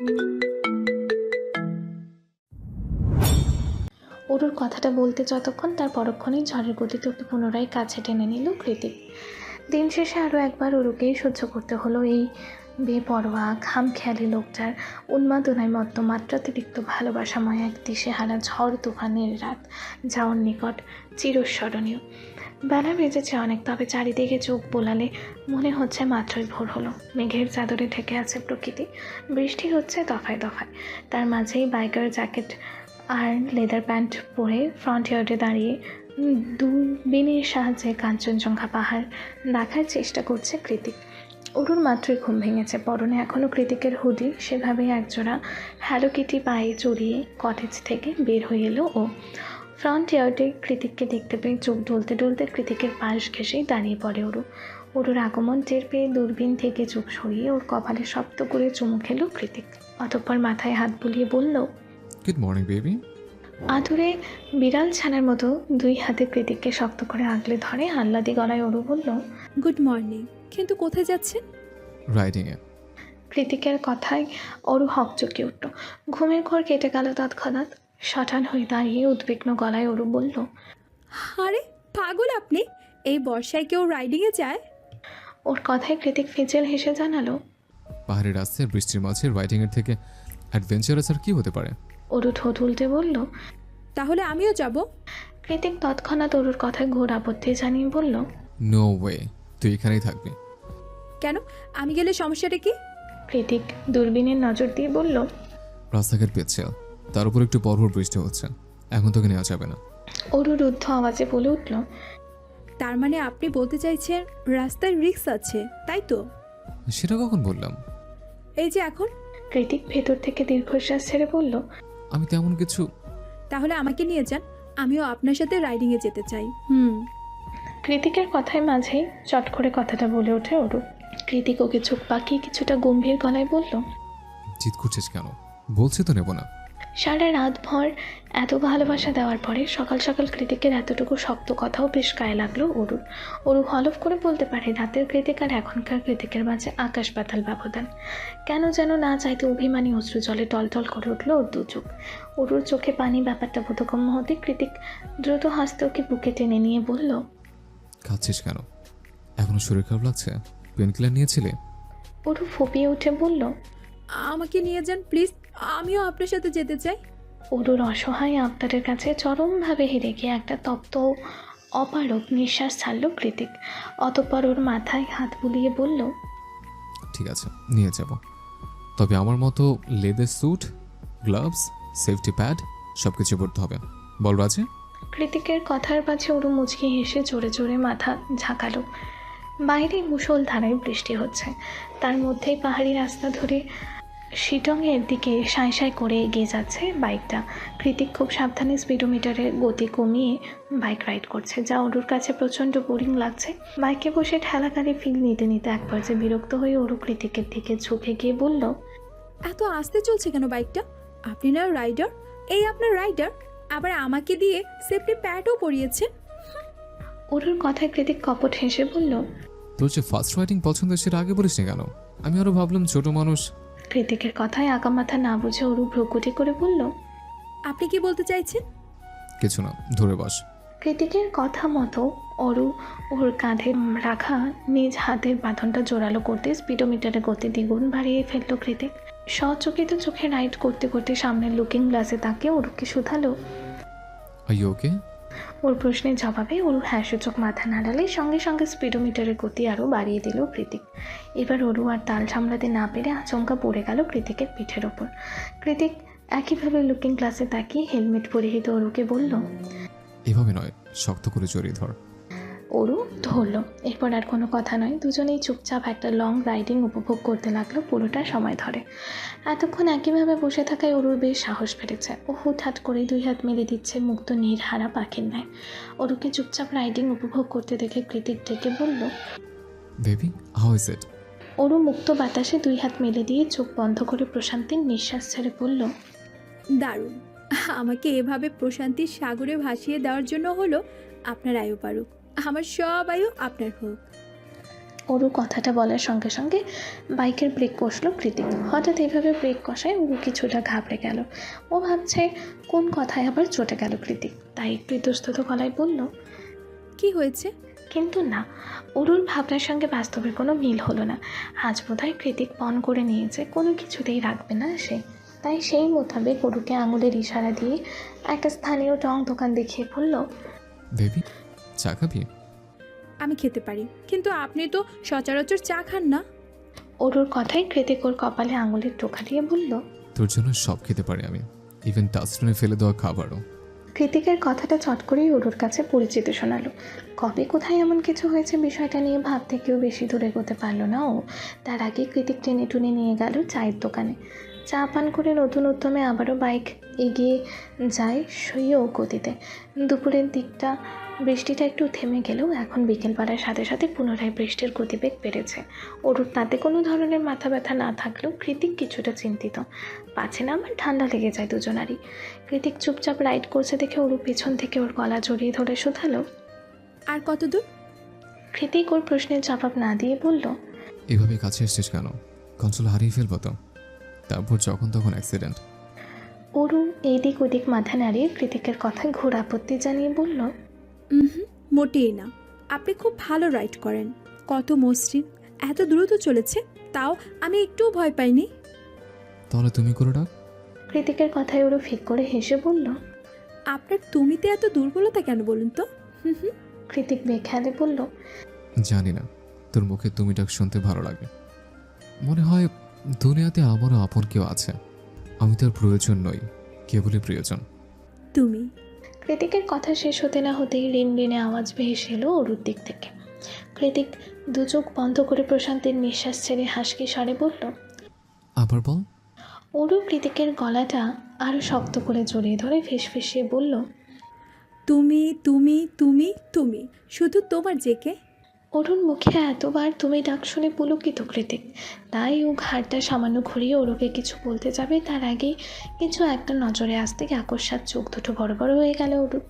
অরুর কথাটা বলতে যতক্ষণ তার পরক্ষণেই ঝড়ের গতিতে ওকে পুনরায় কাছে টেনে নিল কৃতিক। দিন শেষে আরও একবার অরুকেই সহ্য করতে হলো এই বেপরোয়া খামখেয়ালি লোকটার উন্মাদনায় মত্ত মাত্রাতিরিক্ত ভালোবাসাময় এক দিশেহারা ঝড় তুফানের রাত, যা ওর নিকট চিরস্মরণীয়। বেলা বেজেছে অনেক, তবে চারিদিকে চোখ বোলালে মনে হচ্ছে মাত্রই ভোর হলো। মেঘের চাদরে ঢেকে আছে প্রকৃতি, বৃষ্টি হচ্ছে দফায় দফায়। তার মাঝেই বাইকার জ্যাকেট আর লেদার প্যান্ট পরে ফ্রন্ট ইয়ার্ডে দাঁড়িয়ে দূরবীনের সাহায্যে কাঞ্চনজঙ্ঘা পাহাড় দেখার চেষ্টা করছে কৃতিক। অরুর মাত্রই ঘুম ভেঙেছে। পরনে এখনও কৃতিকের হুডি, সেভাবেই একজোড়া হ্যালো কিটি পায়ে জড়িয়ে কটেজ থেকে বের হয়ে এলো ও। ফ্রন্ট ইয়ার্ডে কৃতিককে দেখতে পেয়ে চোখ ডলতে ডলতে কৃতিকের পাশ ঘেঁষেই দাঁড়িয়ে পড়ে অরু। অরুর আগমন টের পেয়ে দূরবীন থেকে চোখ সরিয়ে ওর কপালে শক্ত করে চুমু খেলো কৃতিক। অতঃপর মাথায় হাত বুলিয়ে বলল, গুড মর্নিং বেবি। আদুরে বিড়াল ছানার মতো দুই হাতে কৃতিককে শক্ত করে আগলে ধরে আহ্লাদি গলায় অরু বলল, গুড মর্নিং। কিন্তু কোথায় যাচ্ছেন? রাইডিংয়ে। কৃতিকের কথায় অরু হকচকে উঠল। ঘুমের ঘোর কেটে গেল তৎক্ষণাৎ। শটান হয়ে দাঁড়িয়ে উদ্বিগ্ন গলায় অরু বলল, আরে পাগল আপনি! এই বর্ষায় কেউ রাইডিংয়ে যায়? ওর কথায় কৃতিক ফিচেল হেসে জানালো, পাহাড়ি রাস্তায় বৃষ্টির মাঝে রাইডিংয়ের থেকে অ্যাডভেঞ্চারাস আর কি হতে পারে? অরু ঠোঁট উল্টে বলল, তাহলে আমিও যাব। কৃতিক তৎক্ষণাৎ অরুর কথায় ঘোর আপত্তি জানিয়ে বলল, নো ওয়ে, তুই এখানেই থাকবি। কেন? আমি গেলে সমস্যাটা কি? কৃতিক দূরবীনের নজর দিয়ে বলল, রাস্তাঘাট পিচ্ছিল, তার উপর একটু পরপর বৃষ্টি হচ্ছে, এখন তোকে নেওয়া যাবে না। অরু রুদ্ধ আওয়াজে বলে উঠল, তার মানে আপনি বলতে চাইছেন রাস্তায় রিস্ক আছে, তাই তো? সেটা কখন বললাম? এই যে এখন। কৃতিক ভেতর থেকে দীর্ঘশ্বাস ছেড়ে বলল, আমি তেমন কিছু। তাহলে আমাকে নিয়ে যান, আমিও আপনার সাথে রাইডিংয়ে যেতে চাই। কৃতিকের কথায় মাঝেই চট করে কথাটা বলে ওঠে অরু। কৃতিক ওকে চোখ পাকিয়ে কিছুটা গম্ভীর গলায় বলল, জিদ করছিস কেন? বলছি তো নেব না। সারা রাত ভর এত ভালোবাসা দেওয়ার পরে সকাল সকাল কৃতিকের এতটুকু শক্ত কথাও বেশ গায়ে লাগলো অরুর। অরু হলফ করে বলতে পারে রাতের কৃতিক আর এখনকার কৃতিকের মাঝে আকাশ পাতাল ব্যবধান। কেন যেন না চাইতে অভিমানী অশ্রু জলে টলটল করে উঠলো ওর দু চোখ। অরুর চোখে পানি ব্যাপারটা বোধগম্য হতে কৃতিক দ্রুত হাসতে ওকে বুকে টেনে নিয়ে বলল, খাচ্ছিস কেন? এখনো শরীর খারাপ লাগছে? পেন কিলার নিয়েছিলে? অরু ফোপিয়ে উঠে বলল, আমাকে নিয়ে যান প্লিজ, আমিও আপনার সাথে যেতে চাই। অরুর অসহায় আবদারের কাছে চরমভাবে হেরে গিয়ে একটা তপ্ত অপারক নিঃশ্বাস ছাড়ল কৃতিক। অতঃপর ওর মাথায় হাত বুলিয়ে বলল, ঠিক আছে, নিয়ে যাব। তবে আমার মতো leather suit, gloves, safety pad সব কিছু পড়তে হবে। বল রাজে। কৃতিকের কথার পাছে অরু মুচকি হেসে জোরে জোরে মাথা ঝাঁকালো। বাইরে মুষলধারায় বৃষ্টি হচ্ছে, তার মধ্যেই পাহাড়ি রাস্তা ধরে শিটংয়ের দিকে সাঁই সাঁই করে এগিয়ে যাচ্ছে বাইকটা। কৃতিক খুব সাবধানে স্পিডোমিটারের গতি কমিয়ে বাইক রাইড করছে, যা অরুর কাছে প্রচণ্ড বোরিং লাগছে। বাইকে বসে ঠেলাগাড়ি ফিল নিতে নিতে এক পর্যায়ে বিরক্ত হয়ে অরু কৃতিকের দিকে ঝুঁকে গিয়ে বলল, এত আস্তে চলছে কেন বাইকটা? আপনি না রাইডার? এই আপনার রাইডার, আবার আমাকে দিয়ে সেফটি প্যাডও পরিয়েছেন। অরুর কথায় কৃতিক কপট হেসে বলল, তোর যে ফার্স্ট রাইডিং পছন্দ সেটা আগে বলিস না কেন? আমি আরো ভাবলাম ছোট মানুষ। কৃতিকের কথায় আগামাথা না বুঝে অরু ভ্রুকুটি করে বলল, আপনি কি বলতে চাইছেন? কিছু না, ধরে বস। কৃতিকের কথা মতো অরু ওর কাঁধে রাখা নিজ হাতের বাঁধনটা জোরালো করতে স্পিডোমিটারের গতি দ্বিগুণ বাড়িয়ে ফেলল কৃতিক। সচকিত চোখে রাইড করতে করতে সামনের লুকিং গ্লাসে তাকিয়ে অরুকে শুধালো। Are you okay? ওর প্রশ্নের জবাবে অরু হ্যাঁ সূচক মাথা নাড়ালে সঙ্গে সঙ্গে স্পিডোমিটারের গতি আরও বাড়িয়ে দিল কৃতিক। এবার অরু আর তাল সামলাতে না পেরে আচমকা পড়ে গেল কৃতিকের পিঠের ওপর। কৃতিক একইভাবে লুকিং গ্লাসে তাকিয়ে হেলমেট পরিহিত অরুকে বলল, এভাবে নয়, শক্ত করে জড়িয়ে ধর। অরু ধরল। এরপর আর কোনো কথা নয়, দুজনেই চুপচাপ একটা লং রাইডিং উপভোগ করতে লাগলো পুরোটা সময় ধরে। এতক্ষণ একইভাবে বসে থাকায় অরুর বেশ সাহস বেড়েছে। ও হুটহাট করে দুই হাত মেলে দিচ্ছে মুক্ত নীড়হারা পাখির ন্যায়। অরুকে চুপচাপ রাইডিং উপভোগ করতে দেখে কৃতিক ডেকে বলল, baby, how is it? Aru মুক্ত বাতাসে দুই হাত মেলে দিয়ে চোখ বন্ধ করে প্রশান্তির নিঃশ্বাস ছেড়ে বলল, দারুণ। আমাকে এভাবে প্রশান্তির সাগরে ভাসিয়ে দেওয়ার জন্য হলো আপনার আয়ু পারুক। আমার সব আয়ু আপনার হোক। অরু কথাটা বলার সঙ্গে সঙ্গে বাইকের ব্রেক কষল কৃতিক। হঠাৎ এইভাবে ব্রেক কষায় অরু কিছুটা ঘাবড়ে গেল। ও ভাবছে কোন কথায় আবার চটে গেল কৃতিক, তাই একটু ইতস্তত গলায় বলল, কি হয়েছে? কিন্তু না, অরুর ভাবনার সঙ্গে বাস্তবের কোনো মিল হলো না। আজ বোধহয় কৃতিক পণ করে নিয়েছে কোনো কিছুতেই রাখবে না সে, তাই সেই মোতাবেক অরুকে আঙুলের ইশারা দিয়ে একটা স্থানীয় টং দোকান দেখিয়ে বলল, বেবি, চা খাবি? আমি খেতে পারি, কিন্তু আপনি তো সচরাচর চা খান না। অরুর কথায় কৃতিক ওর কপালে আঙুলের টোকা দিয়ে বলল, তোর জন্য সব খেতে পারি আমি, ইভেন ডাস্টবিনে ফেলে দেওয়া খাবারও। কৃতিকের কথাটা চট করেই অরুর কাছে পরিচিত শোনালো। কবে কোথায় এমন কিছু হয়েছে বিষয়টা নিয়ে ভাবতে কেউ বেশি দূরে এগোতে পারলো না ও। তার আগে কৃতিক টেনে টুনে নিয়ে গেল চায়ের দোকানে। চা পান করে নতুন উদ্যমে আবারও বাইক এগিয়ে যায় সইও গতিতে। দুপুরের দিকটা বৃষ্টিটা একটু থেমে গেলেও এখন বিকেল বাড়ার সাথে সাথে পুনরায় বৃষ্টির গতিবেগ বেড়েছে। অরুর তাতে কোনো ধরনের মাথা ব্যথা না থাকলেও কৃতিক কিছুটা চিন্তিত, পাছে না আমার ঠান্ডা লেগে যায় দুজনারই। কৃতিক চুপচাপ রাইড করছে দেখে অরু পেছন থেকে ওর গলা জড়িয়ে ধরে শুধালো। আর কত দূর? কৃতিক ওর প্রশ্নের জবাব না দিয়ে বলল, এভাবে কাছে এসছিস কেন? কন্ট্রোল হারিয়ে ফেলবো তো, তারপর যখন তখন অ্যাক্সিডেন্ট। অরু এইদিক ওদিক মাথা নাড়িয়ে কৃতিকের কথায় ঘোর আপত্তি জানিয়ে বলল, মোটেই না, আপনি খুব ভালো রাইড করেন। কত মসৃণ, এত দ্রুত চলেছে, তাও আমি একটুও ভয় পাইনি। তাহলে তুমি করে ডাক। কৃতিকের কথায় ওরু ফিক করে হেসে বলল, আপনার তুমিতে এত দুর্বলতা কেন বলুন তো? কৃতিক বেখেয়ালে বলল, জানি না, তোর মুখে তুমি ডাক শুনতে ভালো লাগে। মনে হয় দুনিয়াতে আমারও আপন কেউ আছে, আমি তার প্রয়োজন নই, কেবলই প্রিয়জন। তুমি। কৃতিকের কথা শেষ হতে না হতেই রিনরিনে আওয়াজ ভেসে এলো অরুর দিক থেকে। কৃতিক দু চোখ বন্ধ করে প্রশান্তির নিঃশ্বাস ছেড়ে হাসকি স্বরে বলল, আবার বল। অরু কৃতিকের গলাটা আরও শক্ত করে জড়িয়ে ধরে ফিসফিসিয়ে বলল, তুমি তুমি তুমি তুমি, শুধু তোমার জেকে। অরুণ মুখে এতবার তুমি ডাক শুনে পুলকিত কৃতিক, তাই ও ঘাড়টা সামান্য ঘুরিয়ে অরুকে কিছু বলতে যাবে তার আগেই কিছু একটা নজরে আসতে আকস্মাৎ চোখ দুটো বড় বড় হয়ে গেল অরুণ।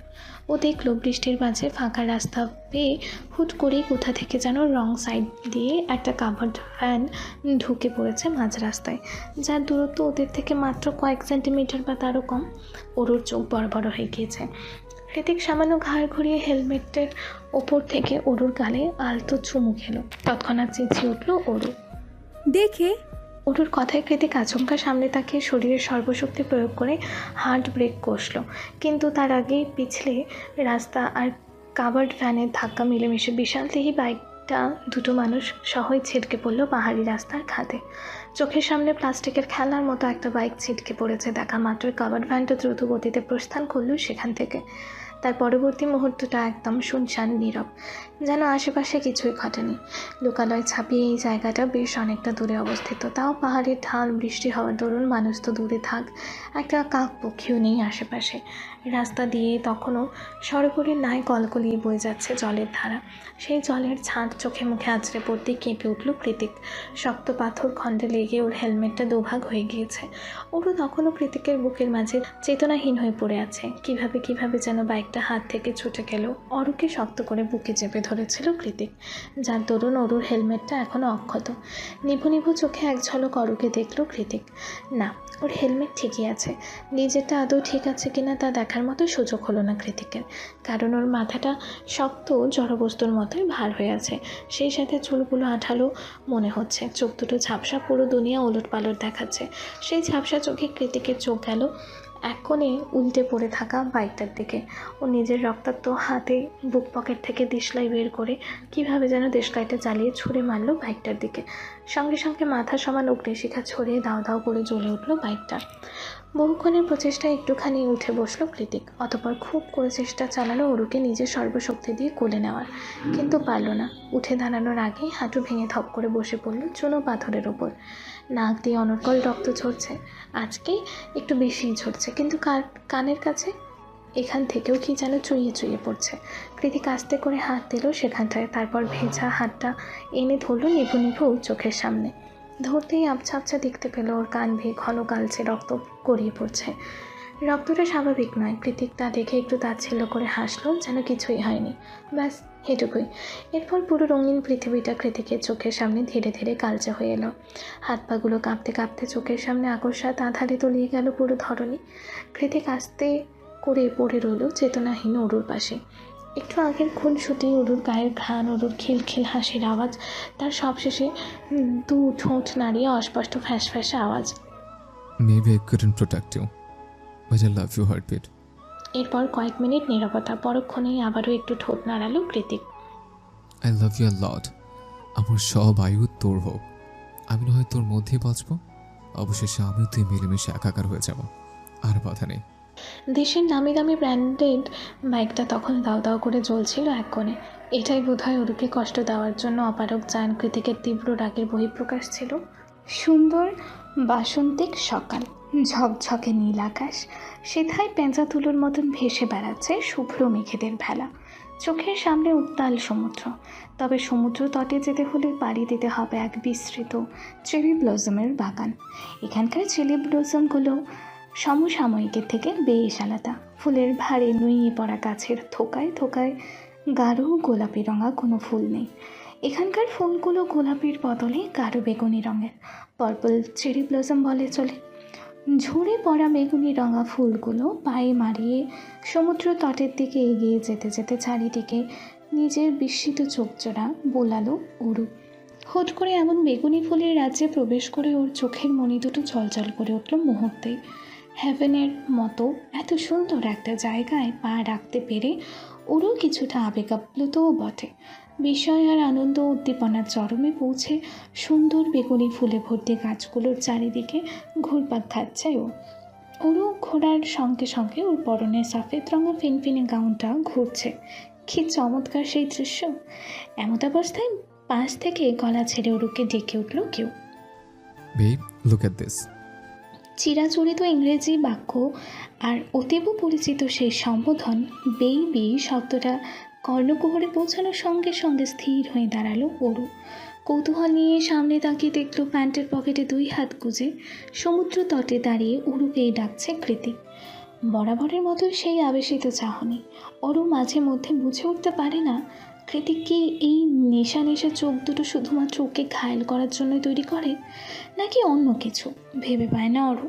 ও দেখলো বৃষ্টির মাঝে ফাঁকা রাস্তা পেয়ে হুট করেই কোথা থেকে যেন রং সাইড দিয়ে একটা কাভার্ড ভ্যান ঢুকে পড়েছে মাঝ রাস্তায়, যার দূরত্ব ওদের থেকে মাত্র কয়েক সেন্টিমিটার বা তারও কম। অরুর চোখ বড় বড় হয়ে গিয়েছে। কৃতিক সামান্য ঘাড় ঘুরিয়ে হেলমেটের ওপর থেকে অরুর গালে আলতো চুমু খেলো। তৎক্ষণাৎ চেঁচিয়ে উঠল অরু। দেখে অরুর কথায় কৃতিক আচমকা সামনে তাকিয়ে শরীরের সর্বশক্তি প্রয়োগ করে হার্ট ব্রেক কষল, কিন্তু তার আগেই পিছলে রাস্তা আর কাভার্ড ভ্যানের ধাক্কা মিলেমিশে বিশালদেহী বাইকটা দুটো মানুষ সহই ছিটকে পড়ল পাহাড়ি রাস্তার খাদে। চোখের সামনে প্লাস্টিকের খেলার মতো একটা বাইক ছিটকে পড়েছে দেখা মাত্রই কাভার্ড ভ্যানটা দ্রুত গতিতে প্রস্থান করল সেখান থেকে। তার পরবর্তী মুহূর্তটা একদম শুনশান নীরব, যেন আশেপাশে কিছুই ঘটেনি। লোকালয় ছাপিয়ে এই জায়গাটা বেশ অনেকটা দূরে অবস্থিত, তাও পাহাড়ের ঢাল বৃষ্টি হওয়ার দরুন মানুষ তো দূরে থাক, একটা কাক পক্ষীও নেই আশেপাশে। রাস্তা দিয়ে তখনও সরোবরের ন্যায় কলকলিয়ে বয়ে যাচ্ছে জলের ধারা। সেই জলের ছাঁট চোখে মুখে আছড়ে পড়তেই কেঁপে উঠল কৃতিক। শক্ত পাথর খণ্ডে লেগে ওর হেলমেটটা দুভাগ হয়ে গিয়েছে। ওরও তখনও কৃতিকের বুকের মাঝে চেতনাহীন হয়ে পড়ে আছে। কিভাবে যেন বাইকটা হাত থেকে ছুটে গেল। অরুকে শক্ত করে বুকে চেপে ধরেছিল কৃতিক, যার দরুন অরুর হেলমেটটা এখনও অক্ষত। নিভু নিভু চোখে এক ঝলক অরুকে দেখল কৃতিক। না, ওর হেলমেট ঠিকই আছে, নিজেরটা আদৌ ঠিক আছে কিনা তা দেখার মতো সুযোগ হলো না কৃতিকের, কারণ ওর মাথাটা শক্ত জড়বস্তুর মতোই ভার হয়ে আছে। সেই সাথে চুলগুলো আঠালো মনে হচ্ছে, চোখ দুটো ঝাপসা, পুরো দুনিয়া ওলট পালট দেখাচ্ছে। সেই ঝাপসা চোখে কৃতিকের চোখ গেল এক কোণে উল্টে পড়ে থাকা বাইকটার দিকে। ও নিজের রক্তাক্ত হাতে বুক পকেট থেকে দেশলাই বের করে কিভাবে যেন দেশলাইটা জ্বালিয়ে ছুঁড়ে মারলো বাইকটার দিকে। সঙ্গে সঙ্গে মাথা সমান অগ্নিশিখা ছড়িয়ে দাও দাও করে জ্বলে উঠল বাইকটা। বহুক্ষণের প্রচেষ্টায় একটুখানি উঠে বসলো কৃতিক, অতপর খুব করে চেষ্টা চালালো অরুকে নিজের সর্বশক্তি দিয়ে কোলে নেওয়ার, কিন্তু পারল না। উঠে দাঁড়ানোর আগেই হাঁটু ভেঙে থপ করে বসে পড়ল চুনো পাথরের ওপর। নাক দিয়ে অনর্গল রক্ত ঝরছে, আজকে একটু বেশিই ঝরছে, কিন্তু কানের কাছে এখান থেকেও কি যেন চুইয়ে চুইয়ে পড়ছে। কৃতিক আস্তে করে হাত দিল সেখানটায়, তারপর ভেজা হাতটা এনে ধরল নিভু নিভু চোখের সামনে। ধরতেই আবছা আবছা দেখতে পেল ওর কান ভেয়ে ঘন কালচে রক্ত গড়িয়ে পড়ছে। রক্তটা স্বাভাবিক নয়। কৃতিক তা দেখে একটু তাচ্ছিল্য করে হাসলো, যেন কিছুই হয়নি। ব্যাস এটুকুই। এরপর পুরো রঙিন পৃথিবীটা কৃতিকের চোখের সামনে ধীরে ধীরে কালচে হয়ে এলো। হাত পাগুলো কাঁপতে কাঁপতে চোখের সামনে আকস্মাত আঁধারে তলিয়ে গেল পুরো ধরনী। কৃতিক আস্তে করে পড়ে রইল চেতনাহীন অরুর পাশে। একটু আগের খুনসুটি, অরুর গায়ের ঘ্রাণ, অরুর খিলখিল হাসির আওয়াজ, তার সবশেষে দু ঠোঁট নাড়িয়ে অস্পষ্ট ফ্যাঁস ফ্যাঁসা আওয়াজ। Maybe I couldn't protect you, but I love you, heartbeat. এরপর কয়েক মিনিট নীরবতা, পরক্ষণেই আবারও একটু ঠোঁট নাড়ালো Kritik. I love you a lot. আমার সব আয়ু তোর হোক। আমি না হয় তোর মধ্যেই বাঁচবো, অবশেষে আমি তুই মিলেমিশে একাকার হয়ে যাব। আর বাধা নেই। দেশের নামি দামি ব্র্যান্ডেড বাইকটা তখন দাও দাও করে জ্বলছিল এক কোণে। এটাই বোধহয় অরুকে কষ্ট দেওয়ার জন্য অপারক জায়ান কৃতিকের তীব্র রাগের বহিঃপ্রকাশ ছিল। সুন্দর বাসন্তিক সকাল, ঝকঝকে নীল আকাশ, সেথায় পেঁচা তুলোর মতন ভেসে বেড়াচ্ছে শুভ্র মেঘেদের ভেলা। চোখের সামনে উত্তাল সমুদ্র। তবে সমুদ্র তটে যেতে হলে পাড়ি দিতে হবে এক বিস্তৃত চেরি ব্লসমের বাগান। এখানকার চেরি ব্লসমগুলো সমসাময়িকের থেকে বেশ আলাদা। ফুলের ভারে নুইয়ে পড়া গাছের থোকায় থোকায় গাঢ় গোলাপি রঙা কোনো ফুল নেই। এখানকার ফুলগুলো গোলাপির বদলে গাঢ় বেগুনি রঙের, পার্পল চেরি ব্লসম বলে চলে। ঝরে পড়া বেগুনি রঙা ফুলগুলো পায়ে মারিয়ে সমুদ্র তটের দিকে এগিয়ে যেতে যেতে চারিদিকে নিজের বিস্মিত চোখজোড়া বোলালো অরু। হুট করে এমন বেগুনি ফুলের রাজ্যে প্রবেশ করে ওর চোখের মণি দুটো চলচল করে উঠল মুহূর্তেই। হেভেনের মতো এত সুন্দর একটা জায়গায় পা রাখতে পেরে ওরও কিছুটা আবেগাপ্লুতও বটে। বিস্ময় আর আনন্দ উদ্দীপনার চরমে পৌঁছে সুন্দর বেগুনি ফুলে ভর্তি গাছগুলোর চারিদিকে ঘুরপাক খাচ্ছে ওরও ঘোরার সঙ্গে সঙ্গে ওর পরনে সফেদ রঙা ফিনফিনে গাউনটা ঘুরছে। কি চমৎকার সেই দৃশ্য! এমতাবস্থায় পাশ থেকে গলা ছেড়ে ওরুকে ডেকে উঠল কেউ। Babe, look at this. চিরাচরিত ইংরেজি বাক্য আর অতীব পরিচিত সেই সম্বোধন বেবি শব্দটা কর্ণকুহরে পৌঁছানোর সঙ্গে সঙ্গে স্থির হয়ে দাঁড়ালো অরু। কৌতূহল নিয়ে সামনে তাকিয়ে দেখলো প্যান্টের পকেটে দুই হাত গুজে সমুদ্র তটে দাঁড়িয়ে অরুকেই ডাকছে কৃতিক। বরাবরের মতো সেই আবেশিত চাহনি। অরু মাঝে মধ্যে বুঝে উঠতে পারে না কৃতিক কি এই নেশা নেশা চোখ দুটো শুধুমাত্র ওকে ঘায়েল করার জন্যই তৈরি করে, নাকি অন্য কিছু ভেবে পায় না অরু।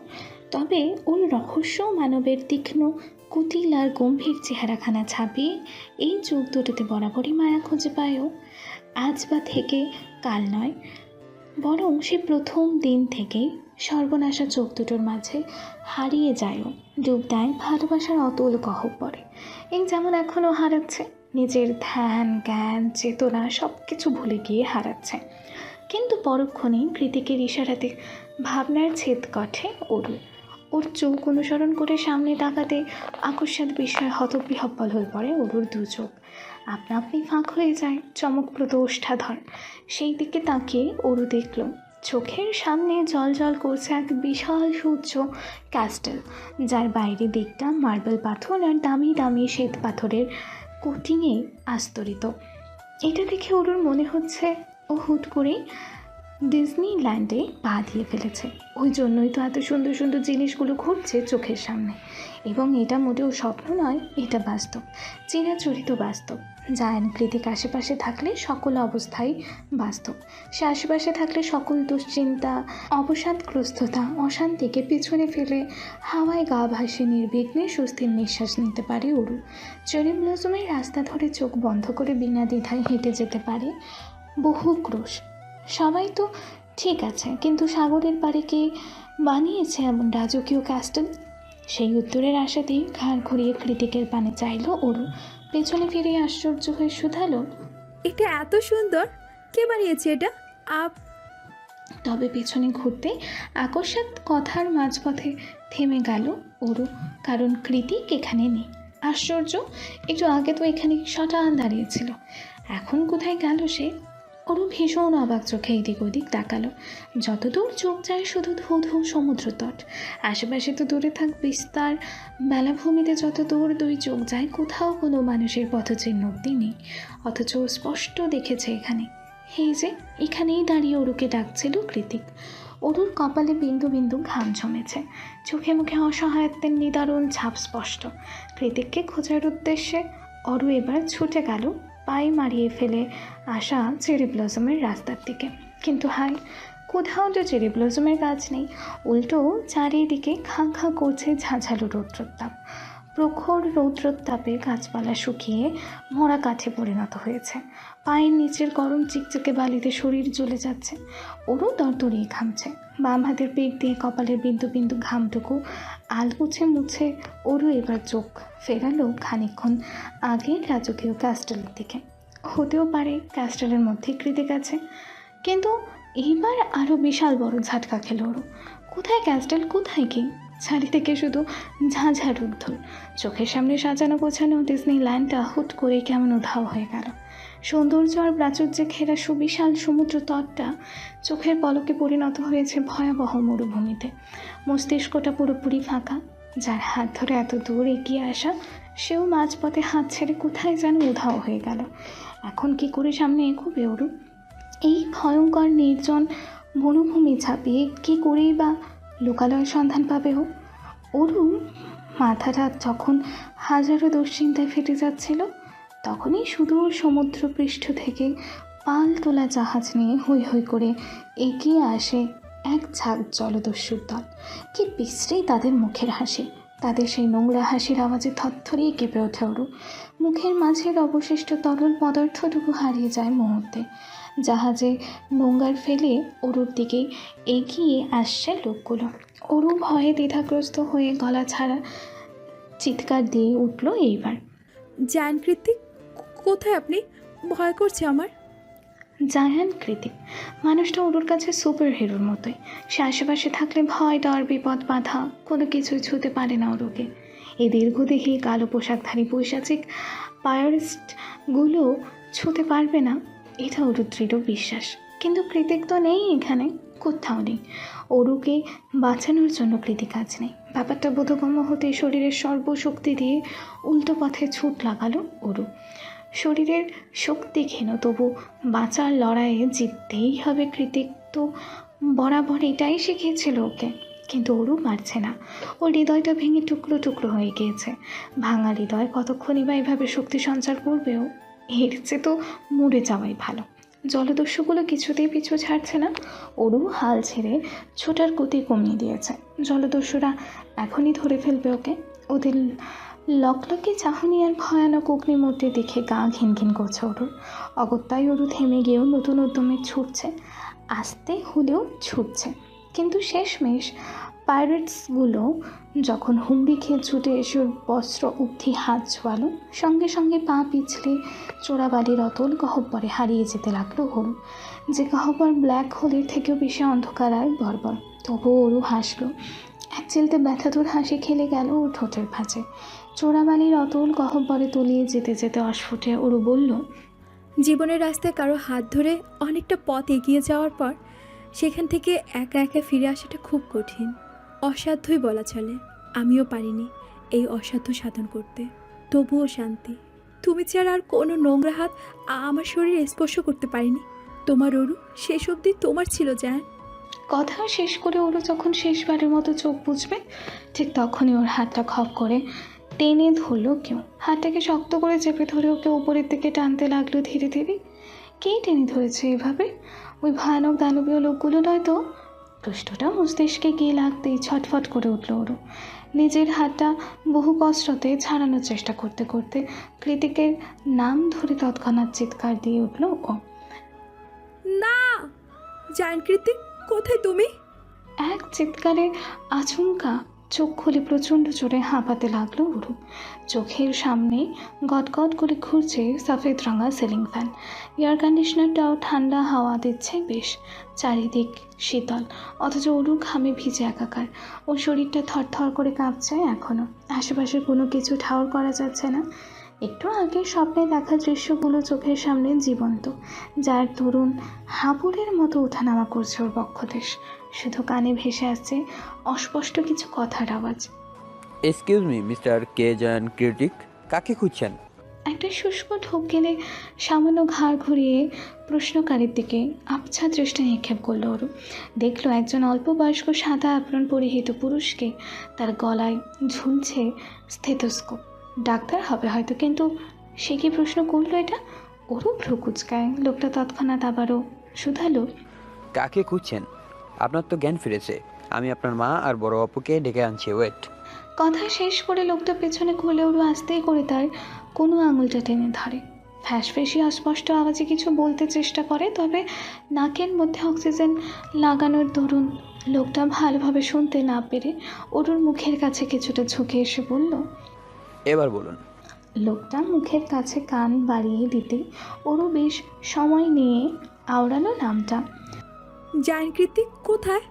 তবে ওর রহস্য মানবের তীক্ষ্ণ কুটিল আর গম্ভীর চেহারাখানা ছাপিয়ে এই চোখ দুটোতে বরাবরই মায়া খুঁজে পায়ও। আজ বা থেকে কাল নয়, বরং সে প্রথম দিন থেকেই সর্বনাশা চোখ দুটোর মাঝে হারিয়ে যায়ও, ডুব দেয় ভালোবাসার অতল গহ্বরে। এই যেমন এখনও হারাচ্ছে, নিজের ধ্যান জ্ঞান চেতনা সব কিছু ভুলে গিয়ে হারাচ্ছে। কিন্তু পরক্ষণেই কৃতিকের ইশারাতে ভাবনার ছেদ কঠে অরু। ওর চোখ অনুসরণ করে সামনে তাকাতে আকস্মাৎ বিষয় হতবিহ্বল হয়ে পড়ে অরুর দু চোখ। আপনা আপনি ফাঁক হয়ে যায় চমকপ্রদ ওষ্ঠাধর। সেই দিকে তাকিয়ে অরু দেখল চোখের সামনে জল জল করছে এক বিশাল সূর্য ক্যাস্টেল, যার বাইরের দিকটা মার্বেল পাথর আর দামি দামি শ্বেত পাথরের কোটিংয়ে আস্তরিত। এটা দেখে ওর মনে হচ্ছে ও হুট করেই ডিজনিল্যান্ডে পা দিয়ে ফেলেছে। ওই জন্যই তো এত সুন্দর সুন্দর জিনিসগুলো ঘুরছে চোখের সামনে। এবং এটা মোটেও স্বপ্ন নয়, এটা বাস্তব, চিরাচরিত বাস্তব। জায়ান কৃতিক আশেপাশে থাকলে সকল অবস্থাই বাস্তব। সে আশেপাশে থাকলে সকল দুশ্চিন্তা, অবসাদগ্রস্ততা, অশান্তিকে পিছনে ফেলে হাওয়ায় গা ভাসে নির্বিঘ্নে স্বস্তির নিঃশ্বাস নিতে পারে অরু। চেরি ব্লসমের রাস্তা ধরে চোখ বন্ধ করে বিনা দ্বিধায় হেঁটে যেতে পারে বহু ক্রোশ। সবাই তো ঠিক আছে, কিন্তু সাগরের পাড়ে কে বানিয়েছে এমন রাজকীয় ক্যাস্টেল? সেই উত্তরের আশাতেই ঘাড় ঘুরিয়ে কৃতিকের পানে চাইল অরু। পেছনে ফিরে আশ্চর্য হয়ে শুধালো, এটা এত সুন্দর, কে বানিয়েছে এটা? তবে পেছনে ঘুরতে আকস্মাৎ কথার মাঝপথে থেমে গেল অরু, কারণ কৃতিক এখানে নেই। আশ্চর্য, একটু আগে তো এখানে শটান দাঁড়িয়েছিল, এখন কোথায় গেল সে? অরু ভীষণ অবাক চোখে এদিক ওদিক তাকালো। যতদূর চোখ যায় শুধু ধু ধু সমুদ্র তট, আশেপাশে তো দূরে থাক বিস্তার বেলাভূমিতে যত দূর দুই চোখ যায় কোথাও কোনো মানুষের পথচিহ্ন অব্দি নেই। অথচ স্পষ্ট দেখেছে এখানে, এই যে এখানেই দাঁড়িয়ে অরুকে ডাকছিল কৃতিক। অরুর কপালে বিন্দু বিন্দু ঘাম জমেছে, চোখে মুখে অসহায়ত্বের নিদারুণ ছাপ স্পষ্ট। কৃতিককে খোঁজার উদ্দেশ্যে অরু এবার ছুটে গেল পায়ে মারিয়ে ফেলে আসা চেরি ব্লসমের রাস্তার দিকে। কিন্তু হায়, কোথাও তো চেরি ব্লসমের গাছ নেই, উল্টো চারিদিকে খাঁ খাঁ করছে ঝাঁঝালো রৌদ্রোত্তাপ। প্রখর রৌদ্রোত্তাপে গাছপালা শুকিয়ে মরা কাঠে পরিণত হয়েছে। পায়ের নিচের গরম চিকচিকে বালিতে শরীর জ্বলে যাচ্ছে। ওরও দরদরিয়ে ঘামছে। বাম হাতের পেট দিয়ে কপালের বিন্দু বিন্দু ঘামটুকু আলগুছে মুছে ওরও এবার চোখ ফেরালো খানিকক্ষণ আগে রাজকীয় ক্যাস্টেলের দিকে। হতেও পারে ক্যাস্টেলের মধ্যে কৃতিক আছে, কিন্তু এইবার আরও বিশাল বড় ঝাটকা খেলো ওরও। কোথায় ক্যাস্টেল, কোথায় কি? চারিদিকে শুধু ঝাঁঝার উদ্ধর। চোখের সামনে সাজানো গোছানো ডিজনিল্যান্ডটা হুট করে কেমন উধাও হয়ে গেল। সৌন্দর্য আর প্রাচুর্যে ঘেরা সুবিশাল সমুদ্র তটটা চোখের পলকে পরিণত হয়েছে ভয়াবহ মরুভূমিতে। মস্তিষ্কটা পুরোপুরি ফাঁকা। যার হাত ধরে এত দূর এগিয়ে আসা, সেও মাঝপথে হাত ছেড়ে কোথায় যেন উধাও হয়ে গেল। এখন কি করে সামনে এগোবে ওরু? এই ভয়ঙ্কর নির্জন মরুভূমি ছাপিয়ে কী করেই বা লোকালয়ের সন্ধান পাবে ও? অরু মাথাটা যখন হাজারো দুশ্চিন্তায় ফেটে যাচ্ছিল, তখনই সুদূর সমুদ্রপৃষ্ঠ থেকে পাল তোলা জাহাজ নিয়ে হৈ হৈ করে এগিয়ে আসে এক ঝাঁক জলদস্যুর দল। কি বিশ্রী তাদের মুখের হাসি! তাদের সেই নোংরা হাসির আওয়াজে থরথরিয়ে কেঁপে ওঠে ওরু। মুখের মাঝের অবশিষ্ট তরল পদার্থটুকু হারিয়ে যায় মুহূর্তে। জাহাজে নোংর ফেলে ওরুর দিকেই এগিয়ে আসছে লোকগুলো। ওরু ভয়ে দ্বিধাগ্রস্ত হয়ে গলা ছাড়া চিৎকার দিয়ে উঠল এইবার। জায়ান কৃতিক, কোথায় আপনি? ভয় করছে আমার। জায়ান কৃতিক মানুষটা ওরুর কাছে সুপার হিরোর মতোই। সে আশেপাশে থাকলে ভয়, ডর, বিপদ, বাধা কোনো কিছুই ছুঁতে পারে না ওরুকে। এই দীর্ঘদেহী কালো পোশাকধারী পৈশাচিক পায়োরিস্টগুলো ছুঁতে পারবে না, এটা ওরুর দৃঢ় বিশ্বাস। কিন্তু কৃতিক তো নেই এখানে, কোথাও নেই। অরুকে বাঁচানোর জন্য কৃতিক আজ নেই। ব্যাপারটা বোধগম্য হতে শরীরের সর্বশক্তি দিয়ে উল্টো পথে ছুট লাগালো অরু। শরীরের শক্তি ক্ষীণ, তবু বাঁচার লড়াইয়ে জিততেই হবে। কৃতিক তো বরাবর এটাই শিখিয়েছিল ওকে। কিন্তু অরু পারছে না। ওর হৃদয়টা ভেঙে টুকরো টুকরো হয়ে গিয়েছে। ভাঙা হৃদয় কতক্ষণই বা এভাবে শক্তি সঞ্চার করবেও? এর চেয়ে তো মরে যাওয়াই ভালো। জলদস্যুগুলো কিছুতেই পিছু ছাড়ছে না। অরু হাল ছেড়ে ছোটার গতি কমিয়ে দিয়েছে। জলদস্যুরা এখনই ধরে ফেলবে ওকে। ওদের লকলকে চাহনি আর ভয়ানক অগ্নিমূর্তি দেখে গা ঘিন ঘিন করছে অরুর। অগত্যায় অরু থেমে গিয়েও নতুন উদ্যমে ছুটছে, আস্তে হলেও ছুটছে। কিন্তু শেষমেশ পাইরেটসগুলো যখন হুমড়ি খেয়ে ছুটে এসে ওর বস্ত্র অবধি হাত ছোয়ালো, সঙ্গে সঙ্গে পা পিছলে চোরাবালির অতল গহ্বরে হারিয়ে যেতে লাগলো অরু। যে গহ্বর ব্ল্যাক হোলের থেকেও বেশি অন্ধকার আর বর্বর। তবুও অরু হাসলো। এক চিলতে ব্যথাতুর হাসি খেলে গেল ওর ঠোঁটের ভাঁজে। চোরাবালির অতল গহ্বরে তলিয়ে যেতে যেতে অস্ফুটে অরু বলল, জীবনের রাস্তায় কারো হাত ধরে অনেকটা পথ এগিয়ে যাওয়ার পর সেখান থেকে একা একা ফিরে আসাটা খুব কঠিন, অসাধ্যই বলা চলে। আমিও পারিনি এই অসাধ্য সাধন করতে, তবুও শান্তি। তুমি ছাড়া আর কোনো নোংরা হাত আমার শরীরে স্পর্শ করতে পারিনি। তোমার অরু শেষ অবধি তোমার ছিল জায়ান। কথা শেষ করে ওরু যখন শেষবারের মতো চোখ বুঝবে, ঠিক তখনই ওর হাতটা খপ করে টেনে ধরলো কেউ। হাতটাকে শক্ত করে চেপে ধরে ওকে উপরের দিকে টানতে লাগলো ধীরে ধীরে। কে টেনে ধরেছে এভাবে? ওই ভয়ানক দানবীয় লোকগুলো নয় তো? প্রশ্নটা মস্তিষ্কে গিয়ে লাগতেই ছটফট করে উঠল ওরু। নিজের হাতটা বহু কষ্টতে ছাড়ানোর চেষ্টা করতে করতে কৃতিকের নাম ধরে তৎক্ষণাৎ চিৎকার দিয়ে উঠল ও। না! জায়ান কৃতিক, কোথায় তুমি? এক চিৎকারে আচমকা চোখ খুলে প্রচণ্ড জোরে হাঁপাতে লাগলো ওরু। চোখের সামনে গটগট করে ঘুরছে সফেদ রঙা সিলিং ফ্যান। এয়ার কন্ডিশনারটাও ঠান্ডা হাওয়া দিচ্ছে বেশ। চারিদিক শীতল, অথচ ওরু ঘামে ভিজে একাকার। ওর শরীরটা থরথর করে কাঁপছে এখনও। আশেপাশে কোনো কিছু ঠাউর করা যাচ্ছে না। একটু আগে স্বপ্নে দেখা দৃশ্যগুলো চোখের সামনে জীবন্ত, যার তরুণ হাবুড়ের মতো ওঠানামা করছে ওর বক্ষদেশ। শুধু কানে ভেসে আসছে অস্পষ্ট কিছু কথার আওয়াজ। এক্সকিউজ মি মিস্টার কে জায়ান কৃতিক, কাকে খুঁজছেন? একটা শুষ্ক ঢোক গেলে সামান্য ঘাড় ঘুরিয়ে প্রশ্নকারীর দিকে আবছা দৃষ্টি নিক্ষেপ করল ওরু। দেখলো একজন অল্প বয়স্ক সাদা আবরণ পরিহিত পুরুষকে, তার গলায় ঝুলছে স্থেথোস্কোপ। ডাক্তার হবে হয়তো, কিন্তু সে কি প্রশ্ন করলো এটা? ওরু ভ্রু কুচকায়। লোকটা তৎক্ষণাৎ আবারও শুধালো, কাকে খুঁজছেন? আপনার তো জ্ঞান ফিরেছে। আমি আপনার মা আর বড় অপুকে ডেকে আনছি, ওয়েট। কথা শেষ করে লোকটা পেছনে খুলে ওরু আস্তেই করে তার কোনো আঙুলটা টেনে ধরে। ফ্যাঁসফেঁসি অস্পষ্ট আওয়াজে কিছু বলতে চেষ্টা করে, তবে নাকের মধ্যে অক্সিজেন লাগানোর দরুন লোকটা ভালোভাবে শুনতে না পেরে ওরুর মুখের কাছে কিছুটা ঝুঁকে এসে বলল। এবার বলুন। লোকটা মুখের কাছে কান বাড়িয়ে দিতে ওরু বেশ সময় নিয়ে আওড়ালো নামটা। জায়ান কৃতিক কোথায়?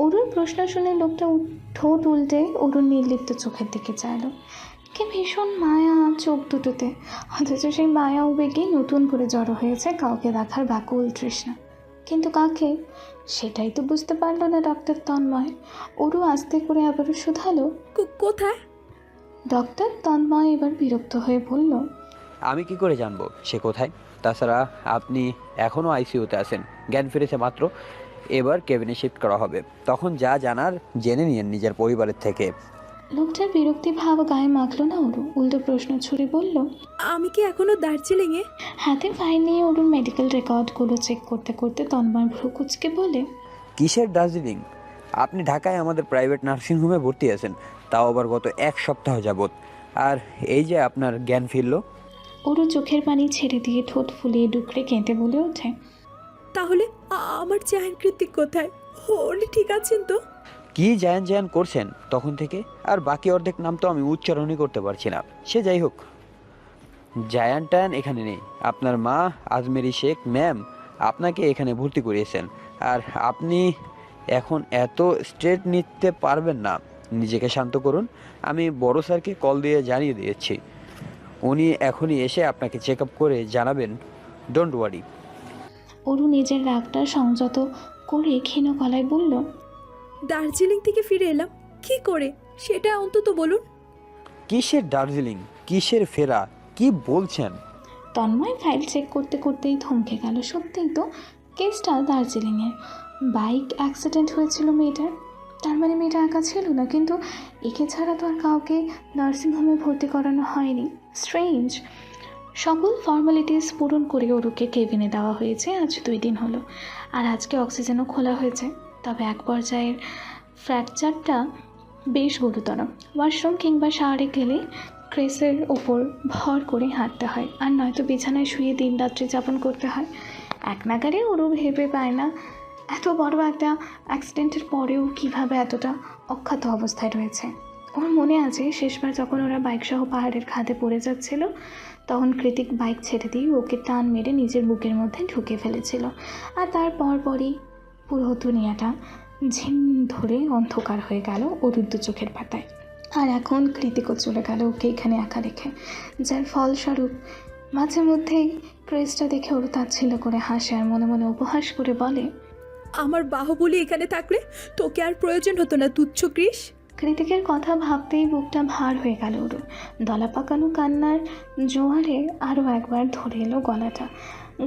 অরুর প্রশ্ন শুনে লোকটা ঠোঁট উল্টে অরুর নির্লিপ্ত চোখের দিকে চাইল। কি ভীষণ মায়া চোখ দুটোতে, অথচ সেই মায়া উবেগে নতুন করে জড়ো হয়েছে কাউকে দেখার ব্যাকুল তৃষ্ণা। কিন্তু কাকে, সেটাই তো বুঝতে পারল না ডক্টর তন্ময়। অরু আস্তে করে আবারও শুধালো, কোথায়? ডক্টর তন্ময় এবার বিরক্ত হয়ে বলল, আমি কি করে জানবো সে কোথায়? তাছাড়া আপনি এখনও আইসিইউতে আছেন, জ্ঞান ফিরেছে মাত্র। এবার কেবিনে শিফট করা হবে, তখন যা জানার জেনে নিন নিজের পরিবারের থেকে। লোকটার বিরক্তি ভাব গায়ে মাখল না অরু, উল্টো প্রশ্ন ছুড়ে বলল, আমি কি এখনো দার্জিলিংয়ে? হাতে ফাইল নিয়ে অরুর মেডিকেল রেকর্ডগুলো চেক করতে করতে তন্ময় ভ্রু কুচকে বলে, কিসের দার্জিলিং? আপনি ঢাকায় আমাদের প্রাইভেট নার্সিংহোমে ভর্তি আছেন, তাও আবার গত 1 সপ্তাহ যাবৎ। আর এই যে আপনার জ্ঞান ফিরল। ওরও চোখের পানি ছেড়ে দিয়ে ঠোঁট ফুলিয়ে ডুকরে কেঁদে বলে ওঠে, তাহলে আমার জায়ান কৃতিক কোথায়? উনি ঠিক আছেন তো? কি জায়ান জায়ান করছেন তখন থেকে, আর বাকি অর্ধেক নাম তো আমি উচ্চারণই করতে পারছি না। সে যাই হোক, জায়ান টায়ান এখানে নেই। আপনার মা আজমেরি শেখ ম্যাম আপনাকে এখানে ভর্তি করিয়েছেন, আর আপনি এখন এত স্ট্রেট নিতে পারবেন না। নিজেকে শান্ত করুন। আমি বড় স্যারকে কল দিয়ে জানিয়ে দিয়েছি, উনি এখনই এসে আপনাকে চেক আপ করে জানাবেন। Don't worry. অরু নিজের রাগটা সংযত করে ক্ষীণ গলায় বলল, দার্জিলিং থেকে ফিরে এলাম কি করে, সেটা অন্তত বলুন। কিসের দার্জিলিং, কিসের ফেরা, কি বলছেন? তন্ময় ফাইল চেক করতে করতেই থমকে গেল। সত্যিই তো কেসটা দার্জিলিংয়ের। বাইক অ্যাক্সিডেন্ট হয়েছিল মেয়েটার, তার মানে মেয়েটা একা ছিল না, কিন্তু একে ছাড়া তো আর কাউকে নার্সিংহোমে ভর্তি করানো হয়নি। স্ট্রেঞ্জ। সকল ফর্মালিটিস পূরণ করে অরুকে কেবিনে দেওয়া হয়েছে আজ 2 দিন হলো, আর আজকে অক্সিজেনও খোলা হয়েছে। তবে এক পর্যায়ের ফ্র্যাকচারটা বেশ গুরুতর। ওয়াশরুম কিংবা শাওয়ারে গেলে ক্রেসের ওপর ভর করে হাঁটতে হয়, আর নয়তো বিছানায় শুয়ে দিনরাত্রি যাপন করতে হয়। এক নাগারে ওরও ভেবে পায় না এত বড় একটা অ্যাক্সিডেন্টের পরেও কিভাবে এতটা অক্ষত অবস্থায় রয়েছে। ওর মনে আছে শেষবার যখন ওরা বাইকসহ পাহাড়ের খাদে পড়ে যাচ্ছিল, তখন কৃতিক বাইক ছেড়ে দিয়ে ওকে টান মেরে নিজের বুকের মধ্যে ঢুকে ফেলেছিল, আর তার পরপরই পুরো দুনিয়াটা ঝিম ধরে অন্ধকার হয়ে গেল অরুর দু চোখের পাতায়। আর এখন কৃতিকও চলে গেল ওকে এখানে একা রেখে, যার ফলস্বরূপ মাঝে মধ্যেই ক্রেসটা দেখে ওর তাচ্ছিল্য করে হাসে আর মনে মনে উপহাস করে বলে, আমার বাহুবলী এখানে থাকলে তোকে আর প্রয়োজন হতো না তুচ্ছ কৃষ। কৃতিকের কথা ভাবতেই বুকটা ভার হয়ে গেল ওর। দলা পাকানো কান্নার জোয়ারে আরও একবার ধরে এলো গলাটা।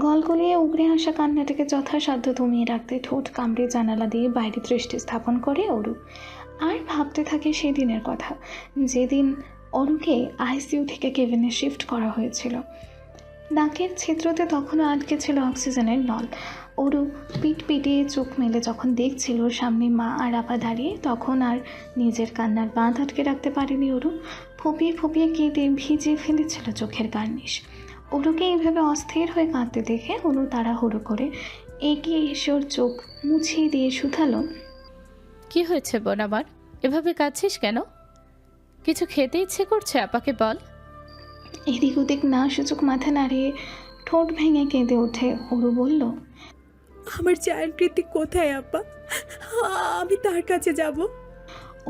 গলগলিয়ে উগড়ে আসা কান্নাটাকে যথাসাধ্য দমিয়ে রাখতে ঠোঁট কামড়ে জানালা দিয়ে বাইরে দৃষ্টি স্থাপন করে অরু। আর ভাবতে থাকে সেদিনের কথা, যেদিন অরুকে আইসিইউ থেকে কেবিনে শিফট করা হয়েছিল। নাকের ছিদ্রতে তখনও আটকে ছিল অক্সিজেনের নল। অরু পিট পিটিয়ে চোখ মেলে যখন দেখছিল সামনে মা আর আপা দাঁড়িয়ে, তখন আর নিজের কান্নার বাঁধ আটকে রাখতে পারেনি অরু। ফুপিয়ে ফুপিয়ে কেঁদে ভিজিয়ে ফেলেছিল চোখের কার্নিশ। অরুকে এইভাবে অস্থির হয়ে কাঁদতে দেখে অরু তাড়াহুড়ো করে এগিয়ে এসে ওর চোখ মুছিয়ে দিয়ে শুধালো, কি হয়েছে বোন আমার, এভাবে কাঁদছিস কেন? কিছু খেতে ইচ্ছে করছে, আপাকে বল। এদিক ওদিক না সুযোগ মাথা নাড়িয়ে ঠোঁট ভেঙে কেঁদে ওঠে অরু বলল, আমার জায়ান কৃতিক কোথায় আপা? আমি তার কাছে যাব।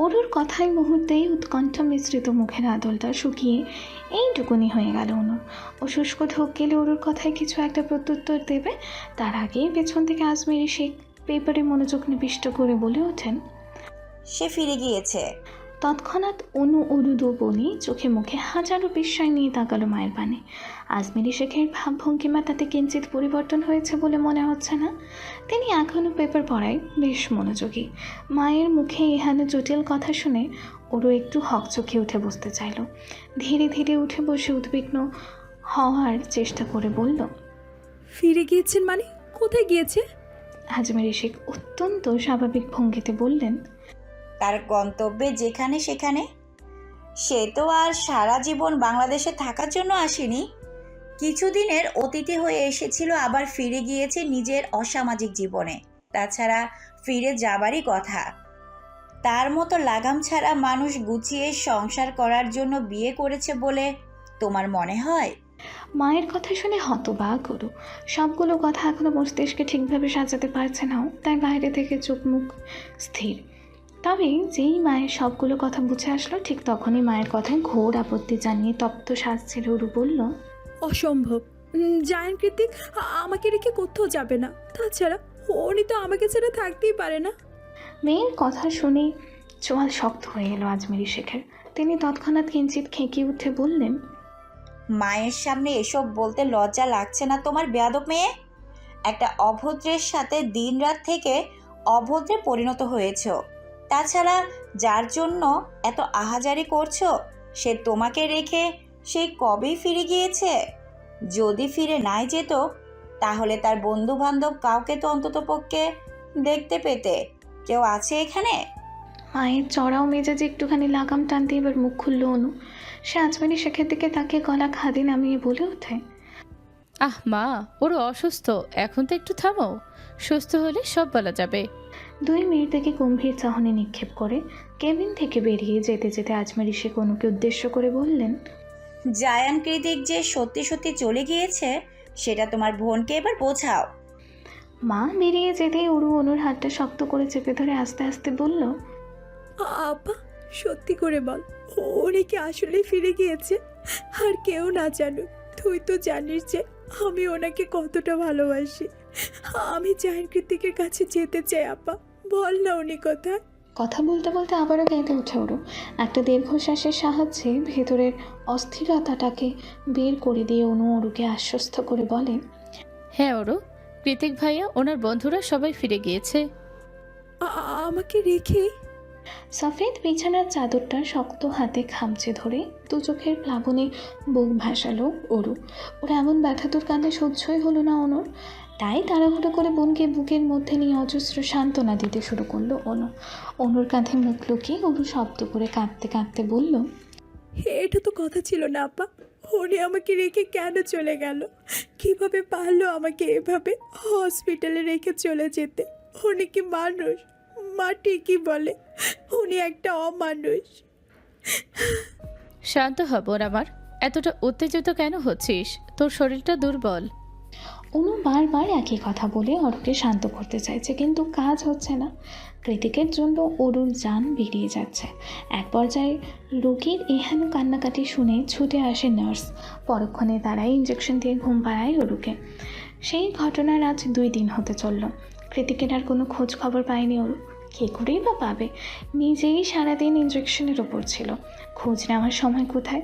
অরুর কথায় মুহূর্তেই উৎকণ্ঠা মিশ্রিত মুখের আদলটা শুকিয়ে এইটুকুনি হয়ে গেল অনুর। ও শুষ্ক ঢোক গেলে অরুর কথায় কিছু একটা প্রত্যুত্তর দেবে, তার আগেই পেছন থেকে আজমেরি শেখ পেপারে মনোযোগ নিবিষ্ট করে বলে ওঠেন, সে ফিরে গিয়েছে। তৎক্ষণাৎ অনু উরুদু বলি চোখে মুখে হাজারো বিস্ময় নিয়ে তাকালো মায়ের পানে। আজমেরি শেখের ভাবভঙ্গিমা তাতে কিঞ্চিত পরিবর্তন হয়েছে বলে মনে হচ্ছে না। তিনি এখনও পেপার পড়ায় বেশ মনোযোগী। মায়ের মুখে এখানে জটিল কথা শুনে ওরও একটু হকচকে উঠে বসতে চাইল। ধীরে ধীরে উঠে বসে উদ্বিগ্ন হওয়ার চেষ্টা করে বলল, ফিরে গিয়েছেন মানে? কোথায় গিয়েছে? আজমেরি শেখ অত্যন্ত স্বাভাবিক ভঙ্গিতে বললেন, তার গন্তব্যে যেখানে সেখানে। সে তো আর সারা জীবন বাংলাদেশে থাকার জন্য আসেনি, কিছুদিনের অতিথি হয়ে এসেছিল, আবার ফিরে গিয়েছে নিজের অসামাজিক জীবনে। তাছাড়া ফিরে যাবারই কথা। তার মতো লাগাম ছাড়া মানুষ গুছিয়ে সংসার করার জন্য বিয়ে করেছে বলে তোমার মনে হয়? মায়ের কথা শুনে হতবাক করু। সবগুলো কথা এখনো মস্তিষ্কে ঠিকভাবে সাজাতে পারছে না, তাই বাইরে থেকে চোখ মুখ স্থির। তবে যেই মায়ের সবগুলো কথা বুঝে আসলো ঠিক তখনই মায়ের কথায় ঘোর আপত্তি জানিয়ে তপ্ত সাজছিল উরু বলল, অসম্ভব। জায়ান কৃতিক আমাকে রেখে কোথাও যাবে না। তাছাড়া উনি তো আমাকে ছাড়া থাকতেই পারে না। মেয়ের কথা শুনে চোয়াল শক্ত হয়ে এলো আজমেরি শেখের। তিনি তৎক্ষণাৎ কিঞ্চিত খেঁকে উঠে বললেন, মায়ের সামনে এসব বলতে লজ্জা লাগছে না তোমার, বেয়াদব মেয়ে? একটা অভদ্রের সাথে দিনরাত থেকে অভদ্রে পরিণত হয়েছ। তাছাড়া যার জন্য এত আহাজারি করছো সে তোমাকে রেখে সেই কবেই ফিরে গিয়েছে। যদি ফিরে নাই যেত তাহলে তার বন্ধু বান্ধব কাউকে তো অন্ততপক্ষে দেখতে পেতে। কেউ আছে এখানে? মায়ের চড়াও মেজাজে একটুখানি লাগাম টানতে এবার মুখ খুলল অনু। সে আজমেরি শেখের দিকে তাকে গলা খাদি নামিয়ে বলে ওঠে, আহ মা, ওর অসুস্থ, এখন তো একটু থামো, সুস্থ হলে সব বলা যাবে। দুই মেয়ের দিকে গম্ভীর চাহনি নিক্ষেপ করে কেবিন থেকে বেরিয়ে যেতে যেতে আজমেরি শেখ অনুকে উদ্দেশ্য করে বললেন, জায়ান কৃতিক যে সত্যি সত্যি চলে গিয়েছে সেটা তোমার বোনকে এবার বোঝাও। মা বেরিয়ে যেতেই উরু অনুর হাতটা শক্ত করে চেপে ধরে আস্তে আস্তে বলল, আপা সত্যি করে বল, উনি কি আসলে ফিরে গিয়েছে? আর কেউ না জানুক, তুই তো জানিস যে আমি ওনাকে কতটা ভালোবাসি। আমি জায়ান কৃতিকের কাছে যেতে চাই আপা, বল না উনি কোথায়? কথা বলতে বলতে আবারও কেঁদে উঠে ওরু। একটা দীর্ঘশ্বাসের সাহায্যে ভেতরের অস্থিরতাটাকে বের করে দিয়ে অনু ওরুকে আশ্বস্ত করে বলে, হ্যাঁ ওরও, কৃতিক ভাইয়া ওনার বন্ধুরা সবাই ফিরে গিয়েছে। আমাকে রেখে? সফেদ বিছানার চাদরটা শক্ত হাতে খামচে ধরে দু চোখের প্লাবনে বুক ভাসালো ওরু। ওর এমন ব্যথাতুর কাঁদে সহ্যই হলো না অনুর, তাই তাড়াহুড়ো করে বোনকে বুকের মধ্যে নিয়ে অজস্র সান্ত্বনা দিতে শুরু করলো অনু। অনুর কাঁধে মুখ লুকিয়ে ওরু শব্দ করে কাঁদতে কাঁদতে বলল, এটা তো কথা ছিল না আপা, উনি আমাকে রেখে কেন চলে গেল? কিভাবে পারলো আমাকে এভাবে হসপিটালে রেখে চলে যেতে? উনি কি মানুষ? মা ঠিকই বলে উনি একটা অমানুষ। শান্ত হ বোন আমার, এতটা উত্তেজিত কেন হচ্ছিস? তোর শরীরটা দুর্বল। অনু বারবার একই কথা বলে অরুকে শান্ত করতে চাইছে, কিন্তু কাজ হচ্ছে না। কৃতিকের জন্য অরুর জান বেরিয়ে যাচ্ছে। এক পর্যায়ে রোগীর এহেন কান্নাকাটি শুনে ছুটে আসে নার্স। পরক্ষণে তারাই ইঞ্জেকশন দিয়ে ঘুম পাড়ায় অরুকে। সেই ঘটনার আজ 2 দিন হতে চলল। কৃতিকের আর কোনো খোঁজ খবর পায়নি অরু। কী করেই বা পাবে? নিজেই সারাদিন ইঞ্জেকশনের ওপর ছিল, খোঁজ নেওয়ার সময় কোথায়?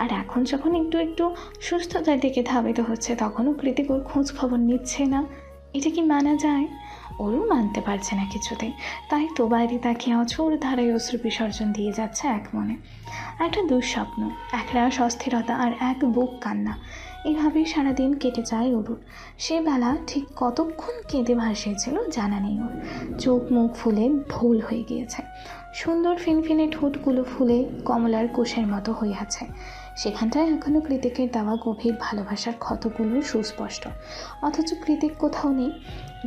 আর এখন যখন একটু একটু সুস্থতার দিকে ধাবিত হচ্ছে তখনও কৃতিক ওর খোঁজ খবর নিচ্ছে না। এটা কি মানা যায়? ওরও মানতে পারছে না কিছুতেই, তাই তো বাইরে তাকিয়ে অঝোর ধারায় অশ্রু বিসর্জন দিয়ে যাচ্ছে এক মনে। একটা দুঃস্বপ্ন, এক রাস অস্থিরতা আর এক বুক কান্না, এভাবেই সারাদিন কেটে যায় ওরুর। সে বেলা ঠিক কতক্ষণ কেঁদে ভাসিয়েছিল জানা নেই ওর। চোখ মুখ ফুলে ঢোল হয়ে গিয়েছে, সুন্দর ফিনফিনে ঠোঁটগুলো ফুলে কমলার কোষের মতো হয়ে আছে। সেখানটায় এখনও কৃতিকের দেওয়া গভীর ভালোবাসার ক্ষতগুলো সুস্পষ্ট, অথচ কৃতিক কোথাও নেই।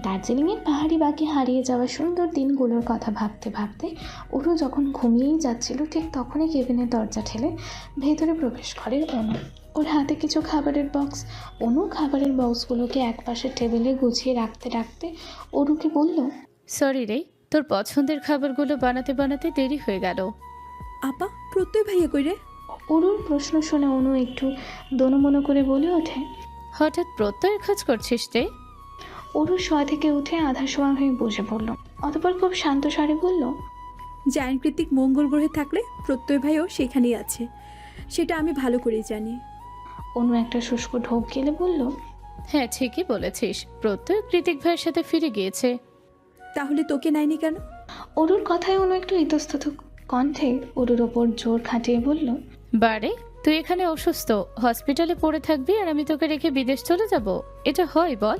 দার্জিলিংয়ের পাহাড়ি বাঁকে হারিয়ে যাওয়া সুন্দর দিনগুলোর কথা ভাবতে ভাবতে ওরু যখন ঘুমিয়েই যাচ্ছিল ঠিক তখনই কেবিনের দরজা ঠেলে ভেতরে প্রবেশ করে অনু। ওর হাতে কিছু খাবারের বক্স। অনু খাবারের বক্সগুলোকে একপাশে টেবিলে গুছিয়ে রাখতে রাখতে ওরুকে বলল, সরি রে, তোর পছন্দের খাবারগুলো বানাতে বানাতে দেরি হয়ে গেল। আপা প্রত্যয় ভাইয়া কই রে? ওরুর প্রশ্ন শুনে অনু একটু দোনমনো করে বলে ওঠে, হঠাৎ প্রত্যয়ের খোঁজ করছিস রে? ওরু শোয়া থেকে উঠে আধা শোয়া হয়ে বসে পড়ল। অতঃপর খুব শান্ত স্বরে বলল, জায়ান কৃতিক মঙ্গল গ্রহে থাকলে প্রত্যয় ভাইও সেখানেই আছে, সেটা আমি ভালো করেই জানি। অনু একটা শুষ্ক ঢোক গেলে বলল, হ্যাঁ ঠিকই বলেছিস, প্রত্যয় কৃতিক ভাইয়ের সাথে ফিরে গিয়েছে। তাহলে তোকে নেয়নি কেন? অরুর কথায় অনু একটু ইতস্তত কণ্ঠে অরুর ওপর জোর খাটিয়ে বলল, বারে, তুই এখানে অসুস্থ, হসপিটালে পড়ে থাকবি আর আমি তোকে রেখে বিদেশ চলে যাব? এটা হয় বল?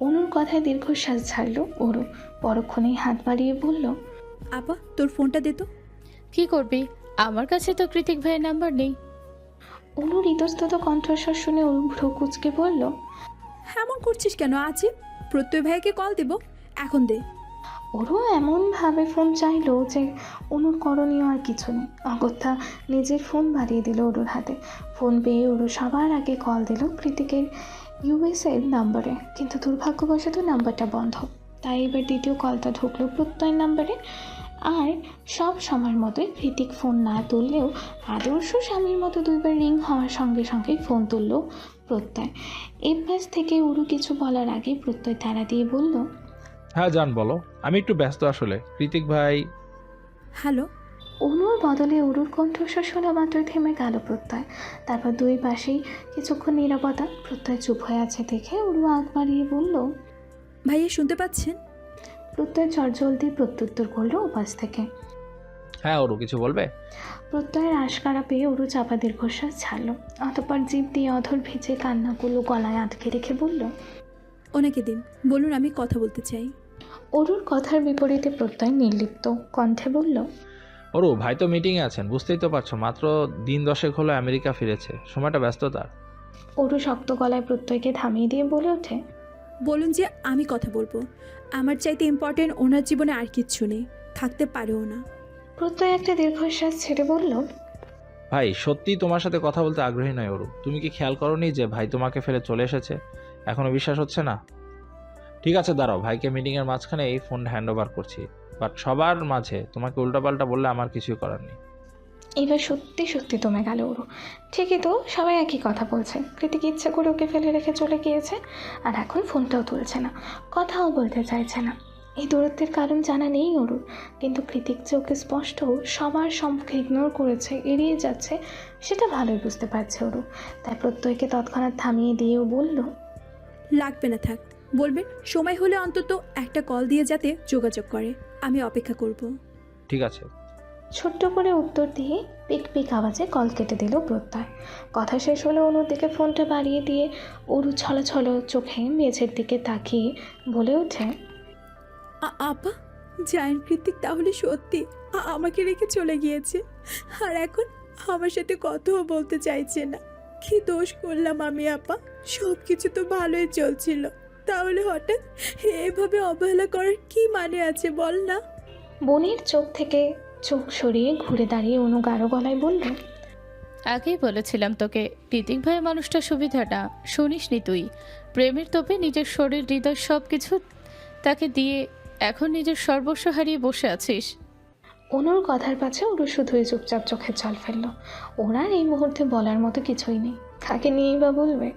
অনুর কথায় দীর্ঘশ্বাস ছাড়ল অরু। পরক্ষণেই হাত বাড়িয়ে বলল, আপা তোর ফোনটা দে তো। কি করবি? আমার কাছে তো কৃতিক ভাইয়ের নাম্বার নেই। অনুর ইতস্তত কণ্ঠস্বর শুনে অরু ভ্রু কুচকে বলল, এমন করছিস কেন? আছে, প্রত্যয় ভাইকে কল দেব, এখন দে। ওরও এমনভাবে ফোন চাইলো যে অনুর করণীয় আর কিছু নেই। অগত্যা নিজের ফোন বাড়িয়ে দিল ওরুর হাতে। ফোন পেয়ে ওরু সবার আগে কল দিল কৃতিকের ইউএসএর নাম্বারে, কিন্তু দুর্ভাগ্যবশত নাম্বারটা বন্ধ। তাই এবার দ্বিতীয় কলটা ঢুকলো প্রত্যয় নাম্বারে। আর সব সময়ের মতোই কৃতিক ফোন না তুললেও আদর্শ স্বামীর মতো দুইবার রিং হওয়ার সঙ্গে সঙ্গেই ফোন তুলল প্রত্যয়। এর পাশ থেকে উরু কিছু বলার আগে প্রত্যয় তাড়া দিয়ে বলল, হ্যাঁ জান বলো, আমি একটু ব্যস্ত আসলে। কৃতিক ভাই। হ্যালো। অনুর বদলে উরুর কণ্ঠস্বর শোনা মাত্রই থেমে গেল প্রত্যয়। তারপর দুই পাশেই কিছুক্ষণ নীরবতা। প্রত্যয় চুপ হয়ে আছে দেখে উরু আগ বাড়িয়ে বলল, ভাইয়া শুনতে পাচ্ছেন? প্রত্যয় চটজলদি প্রত্যুত্তর করলো উপাস থেকে। হ্যাঁ ওরও কিছু বলবে? প্রত্যয়ের আশকারা পেয়ে উরু চাপা দীর্ঘশ্বাস ছাড়লো। অতঃপর জিভ দিয়ে অধর ভিজে কান্নাগুলো গলায় আটকে রেখে বলল, ওনাকে দিন, বলুন আমি কথা বলতে চাই। অরুর কথার বিপরীতে প্রত্যয় নির্লিপ্ত কণ্ঠে বলল, ওরও ভাই তো মিটিংয়ে আছেন, বুঝতেই তো পারছো, মাত্র দিন 10 হলো আমেরিকা ফিরেছে, সময়টা ব্যস্ত তার। অরু শক্ত গলায় প্রত্যয়কে থামিয়ে দিয়ে বলে ওঠে, বলুন যে আমি কথা বলবো, আমার চাইতে ইম্পর্টেন্ট ওনার জীবনে আর কিচ্ছু নেই, থাকতে পারেও না। প্রত্যয় একটা দীর্ঘশ্বাস ছেড়ে বলল, ভাই সত্যি তোমার সাথে কথা বলতে আগ্রহী নয় ওরু। তুমি কি খেয়াল করোনি যে ভাই তোমাকে ফেলে চলে এসেছে? এখনো বিশ্বাস হচ্ছে না? ঠিক আছে দাঁড়াও, ভাইকে মিটিংয়ের মাঝখানে এই ফোন হ্যান্ড ওভার করছি, বাট সবার মাঝে তোমাকে উল্টাপাল্টা বললে আমার কিছুই করার নেই। এবার সত্যি সত্যি দমে গেল ওরু। ঠিকই তো, সবাই একই কথা বলছে। কৃতিক ইচ্ছে করে ওকে ফেলে রেখে চলে গিয়েছে, আর এখন ফোনটাও তুলছে না, কথাও বলতে চাইছে না। এই দূরত্বের কারণ জানা নেই ওরুর, কিন্তু কৃতিক যে ওকে স্পষ্ট সবার সম্মুখে ইগনোর করেছে, এড়িয়ে যাচ্ছে, সেটা ভালোই বুঝতে পারছে ওরু। তাই প্রত্যয়কে তৎক্ষণাৎ থামিয়ে দিয়েও বলল, লাগবে না, থাক। বলবেন সময় হলে অন্তত একটা কল দিয়ে যাতে যোগাযোগ করে, আমি অপেক্ষা করব। ঠিক আছে। ছোট্ট করে উত্তর দিয়ে পিক পিক আওয়াজে কল কেটে দিল প্রত্যয়। কথা শেষ হলে অনুর দিকে ফোনটা বাড়িয়ে দিয়ে অরু ছলছল চোখে মেঝের দিকে তাকিয়ে বলে ওঠে, আপা, জায়ান কৃতিক তাহলে সত্যি আমাকে রেখে চলে গিয়েছে, আর এখন আমার সাথে কথাও বলতে চাইছে না। কি দোষ করলাম আমি আপা? সব কিছু তো ভালোই চলছিল, তাহলে হঠাৎ এভাবে অবহেলা করার কি মানে আছে বল না? বোনের চোখ থেকে চোখ সরিয়ে ঘুরে দাঁড়িয়ে অনু গাঢ় গলায় বলল, আগেই বলেছিলাম তোকে, কৃতিক ভাইয়ের মানুষটা সুবিধা না, শুনিসনি তুই? প্রেমের তোপে নিজের শরীর হৃদয় সব কিছু তাকে দিয়ে এখন নিজের সর্বস্ব হারিয়ে বসে আছিস। অনুর কথার পাছে ওরু শুধুই চুপচাপ চোখের জল ফেলল। ওরা এই মুহূর্তে বলার মতো কিছুই নেই। কাকে নিয়েই বা বলবে?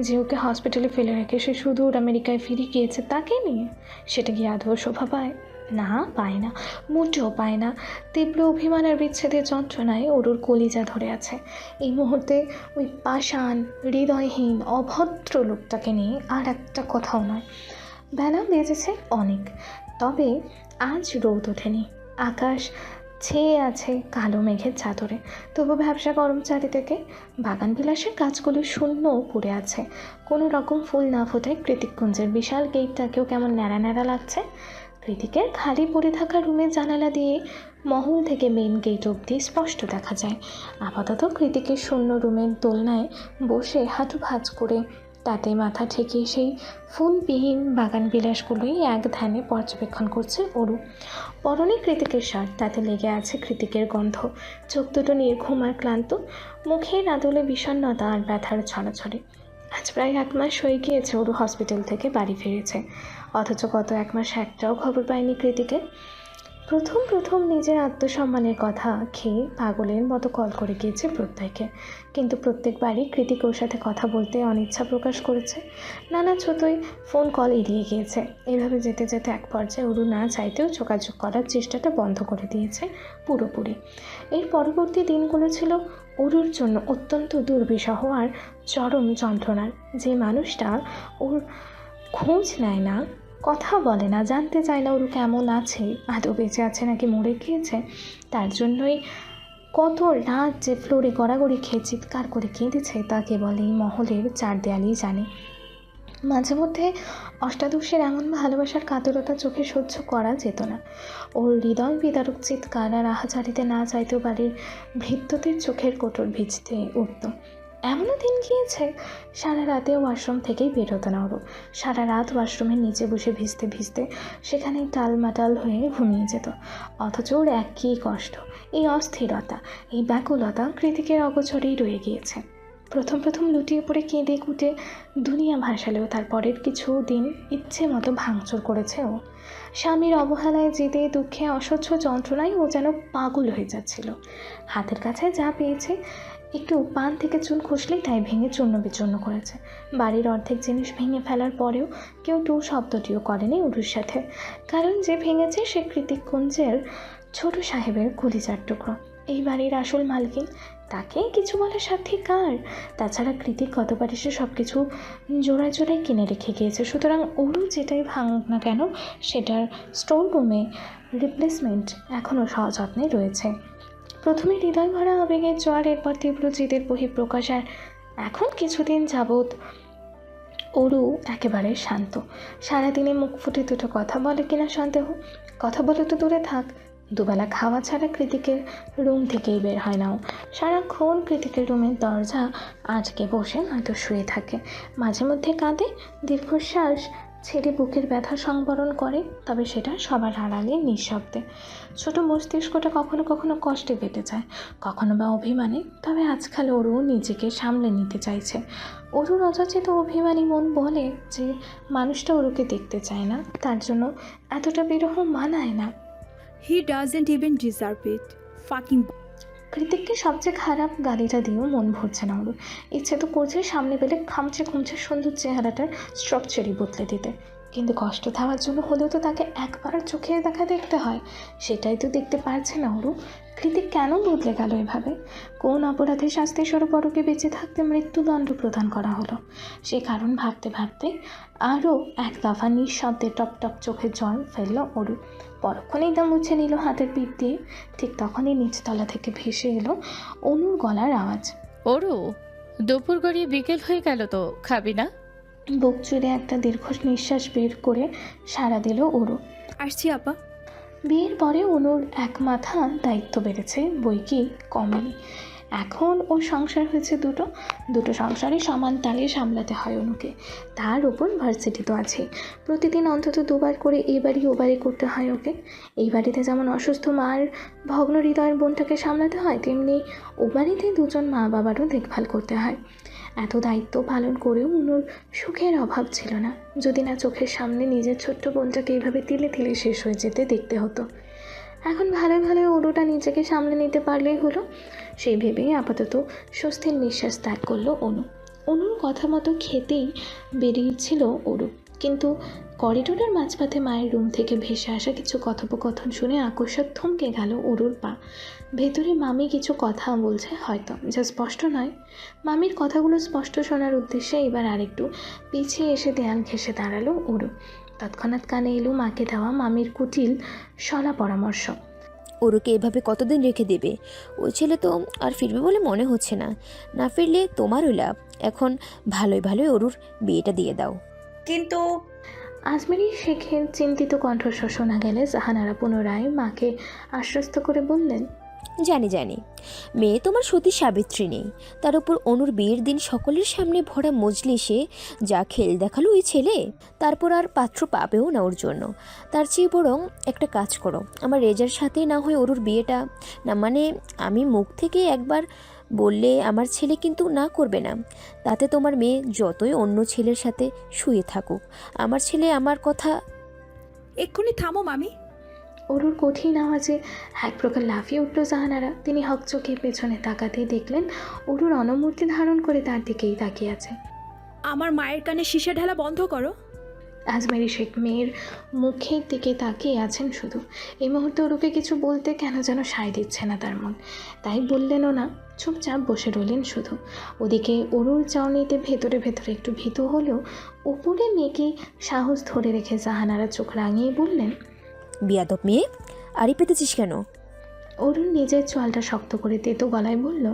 যে ওকে হসপিটালে ফেলে রেখে সে সুদূর আমেরিকায় ফিরে গিয়েছে, তাকে নিয়ে? সেটা কি আদৌ শোভা পায়? না, পায় না, মোটেও পায় না। তীব্র অভিমান আর বিচ্ছেদের যন্ত্রণায় ওরুর কলিজা ধরে আছে। এই মুহূর্তে ওই পাষাণ, হৃদয়হীন, অভদ্র লোকটাকে নিয়ে আর একটা কথাও নয়। বেলা বেজেছে অনেক, তবে আজ রোদ ওঠেনি। আকাশ ছেয়ে আছে কালো মেঘের চাদরে, তবু ব্যবসা গরম চারিদিকে। বাগান বিলাসের গাছগুলো শূন্য পড়ে আছে, কোনো রকম ফুল না ফোটায় কৃতিককুঞ্জের বিশাল গেটটাকেও কেমন ন্যাড়া ন্যাড়া লাগছে। কৃতিকের খালি পড়ে থাকা রুমের জানালা দিয়ে মহল থেকে মেন গেট অবধি স্পষ্ট দেখা যায়। আপাতত কৃতিকের শূন্য রুমের দোলনায় বসে হাঁটু ভাঁজ করে তাতে মাথা ঠেকিয়ে সেই ফুলবিহীন বাগান বিলাসগুলোই এক ধ্যানে পর্যবেক্ষণ করছে অরু। পরনে কৃতিকের শার্ট, তাতে লেগে আছে কৃতিকের গন্ধ। চোখ দুটো নির্ঘুম আর ক্লান্ত, মুখের আদলে বিষণ্ণতা আর ব্যথার ছড়াছড়ি। আজ প্রায় 1 মাস হয়ে গিয়েছে অরু হসপিটাল থেকে বাড়ি ফিরেছে, অথচ গত 1 মাস একটাও খবর পায়নি কৃতিকের। প্রথম প্রথম নিজের আত্মসম্মানের কথা খেয়ে পাগলের মতো কল করে গিয়েছে প্রত্যেকে, কিন্তু প্রত্যেকবারই কৃতিক ওর সাথে কথা বলতে অনিচ্ছা প্রকাশ করেছে। নানা ছোটই ফোন কল এড়িয়ে গিয়েছে। এভাবে যেতে যেতে এক পর্যায়ে অরু না চাইতেও যোগাযোগ করার চেষ্টাটা বন্ধ করে দিয়েছে পুরোপুরি। এর পরবর্তী দিনগুলো ছিল অরুর জন্য অত্যন্ত দুর্বিষহ আর চরম যন্ত্রণার। যে মানুষটা ওর খোঁজ নেয় না, কথা বলে না, জানতে চায় না ওর কেমন আছে, আদৌ বেঁচে আছে নাকি মরে গিয়েছে, তার জন্যই কত রাত যে ফ্লোরে গড়াগড়ি খেয়ে চিৎকার করে কেঁদেছে তা কেবল এই মহলের চার দেয়ালেই জানে। মাঝে মধ্যে অষ্টাদশের এমন ভালোবাসার কাতরতা চোখে সহ্য করা যেত না। ওর হৃদয় বিদারক চিৎকার আর আহাজারিতে না চাইতেও বাড়ির ভৃত্যদের চোখের কোটর ভিজতে উঠত। এমনও দিন গিয়েছে সারা রাতে ওয়াশরুম থেকেই বের হতো না ওরও। সারা রাত ওয়াশরুমের নিচে বসে ভিজতে ভিজতে সেখানেই টালমাটাল হয়ে ঘুমিয়ে যেত। অথচ ওর একই কষ্ট, এই অস্থিরতা, এই ব্যাকুলতা কৃতিকের অগোচরেই রয়ে গিয়েছে। প্রথম প্রথম লুটিয়ে পড়ে কেঁদে কুটে দুনিয়া ভাসালেও তারপরের কিছু দিন ইচ্ছে মতো ভাঙচুর করেছে ও। স্বামীর অবহেলায় জেদে দুঃখে অসহ্য যন্ত্রণায় ও যেন পাগল হয়ে যাচ্ছিল। হাতের কাছে যা পেয়েছে, একটু পান থেকে চুল খসলেই তাই ভেঙে চূর্ণ বিচূর্ণ করেছে। বাড়ির অর্ধেক জিনিস ভেঙে ফেলার পরেও কেউ টু শব্দটিও করেনি উরুর সাথে, কারণ যে ভেঙেছে সে কৃতিককুঞ্জের ছোট সাহেবের কলিজার টুকরো। এই বাড়ির আসল মালকিন, তাকে কিছু বলার সাথে কার? তাছাড়া কৃতিক গতবার এসে সব কিছু জোড়ায় জোড়ায় কিনে রেখে গিয়েছে, সুতরাং ওরও যেটাই ভাঙুক না কেন সেটার স্টোর রুমে রিপ্লেসমেন্ট এখনও সযত্নে রয়েছে। প্রথমে হৃদয় ভরা আবেগের জ্বর, এরপর তীব্র জিদের বহিঃপ্রকাশ, আর এখন কিছুদিন যাবৎ অরু একেবারে শান্ত। সারাদিনে মুখ ফুটে দুটো কথা বলে কিনা সন্দেহ। কথা বলে তো দূরে থাক, দুবেলা খাওয়া ছাড়া কৃতিকের রুম থেকেই বের হয় না ও। সারাক্ষণ কৃতিকের রুমের দরজা আটকে বসে হয়তো শুয়ে থাকে। মাঝে মধ্যে কাঁদে, দীর্ঘশ্বাস ছেড়ে বুকের ব্যথা সংবরণ করে, তবে সেটা সবার আড়ালে নিঃশব্দে। ছোট মস্তিষ্কটা কখনো কখনো কষ্টে কেটে যায়, কখনো বা অভিমানে। তবে আজকাল অরু নিজেকে সামলে নিতে চাইছে। অরুর অযাচিত অভিমানী মন বলে যে মানুষটা অরুকে দেখতে চায় না, তার জন্য এতটা বিরহ মানায় না। He doesn't even deserve it fucking. কৃতিককে সবচেয়ে খারাপ গালিটা দিয়েও মন ভরছে না ওর। ইচ্ছে তো করছে সামনে পেলে খামচে খুমচে সুন্দর চেহারাটার স্ট্রাকচারই বদলে দিতে, কিন্তু কষ্ট থামার জন্য হলেও তো তাকে একবার চোখে দেখা দেখতে হয়। সেটাই তো দেখতে পারছে না ওরু। কৃতিক কেন বদলে গেল এভাবে? কোন অপরাধে শাস্তি স্বরূপ ওরকে বেঁচে থাকতে মৃত্যুদণ্ড প্রদান করা হলো? সে কারণ ভাবতে ভাবতে আরও এক দফা নিঃশব্দে টপ টপ চোখের জল ফেলল ওরু। পরক্ষণেই তা মুছে নিল হাতের পিঠ দিয়ে। ঠিক তখনই নিচতলা থেকে ভেসে এলো অনুর গলার আওয়াজ। ওরু, দুপুর গড়িয়ে বিকেল হয়ে গেল তো, খাবি না? বুক চুড়ে একটা দীর্ঘ নিঃশ্বাস বের করে সাড়া দিল ওরু। আসছি আপা। বিয়ের পরে অনুর এক মাথা দায়িত্ব বেড়েছে, বই কি কমেনি। এখন ওর সংসার হয়েছে দুটো সংসারে সমান তালে সামলাতে হয় অনুকে। তার ওপর ভার্সিটি তো আছে, প্রতিদিন অন্তত দুবার করে এই বাড়ি ও বাড়ি করতে হয় ওকে। এই বাড়িতে যেমন অসুস্থ মার ভগ্ন হৃদয়ের বোনটাকে সামলাতে হয়, তেমনি ও বাড়িতে দুজন মা বাবারও দেখভাল করতে হয়। এত দায়িত্ব পালন করেও অনুর সুখের অভাব ছিল না, যদি না চোখের সামনে নিজের ছোট্ট বোনটাকে এইভাবে তিলে তিলে শেষ হয়ে যেতে দেখতে হতো। এখন ভালোই ভালোই অরুটা নিজেকে সামলে নিতে পারলেই হলো, সেই ভেবেই আপাতত স্বস্তির নিঃশ্বাস ত্যাগ করলো অনুর কথা মতো খেতেই বেরিয়েছিল অরু, কিন্তু করিডোরের মাঝপথে মায়ের রুম থেকে ভেসে আসা কিছু কথোপকথন শুনে আকস্মাৎ থমকে গেল অরুর পা। ভেতরে মামি কিছু কথা বলছে হয়তো, যা স্পষ্ট নয়। মামির কথাগুলো স্পষ্ট শোনার উদ্দেশ্যে এবার আরেকটু পিছিয়ে এসে দেয়াল ঘেঁষে দাঁড়ালো অরু। তৎক্ষণাৎ কানে এলো মাকে দেওয়া মামির কুটিল সলা পরামর্শ। ওরুকে এভাবে কতদিন রেখে দেবে? ওই ছেলে তো আর ফিরবে বলে মনে হচ্ছে না। না ফিরলে তোমারও লাভ। এখন ভালোই ভালোই ওরুর বিয়েটা দিয়ে দাও। কিন্তু আজমেরি শেখের চিন্তিত কণ্ঠস্বর শোনা গেলে জাহানারা পুনরায় মাকে আশ্বস্ত করে বললেন, জানি মেয়ে তোমার সতী সাবিত্রী নেই, তার উপর অনুর বিয়ের দিন সকলের সামনে ভরা মজলিসে যা খেল দেখালো ওই ছেলে, তারপর আর পাত্র পাবেও না ওর জন্য। তার চেয়ে বরং একটা কাজ করো, আমার রেজার সাথে না হয় ওরুর বিয়েটা, না মানে আমি মুখ থেকে একবার বললে আমার ছেলে কিন্তু না করবে না। তাতে তোমার মেয়ে যতই অন্য ছেলের সাথে শুয়ে থাকুক, আমার ছেলে আমার কথা। এক্ষুনি থামো মামি। অরুর কঠিন আওয়াজে এক প্রকার লাফিয়ে উঠল জাহানারা। তিনি হকচকে পেছনে তাকাতেই দেখলেন অরুর অনমূর্তি ধারণ করে তার দিকেই তাকিয়ে আছে। আমার মায়ের কানে সীসা ঢালা বন্ধ করো। আজমেরি শেখ মেয়ের মুখের দিকে তাকিয়ে আছেন শুধু। এই মুহূর্তে অরুকে কিছু বলতে কেন যেন সায় দিচ্ছে না তার মন, তাই বললেনও না, চুপচাপ বসে রইলেন শুধু। ওদিকে অরুর চাউনিতে ভেতরে ভেতরে একটু ভীত হলেও উপরে মেয়েকে সাহস ধরে রেখে জাহানারা চোখ রাঙিয়ে বললেন, বিয়াদব মেয়ে, আড়ি পেতেছিস কেন? অরুণ নিজের চোয়ালটা শক্ত করে তেতো গলায় বলল,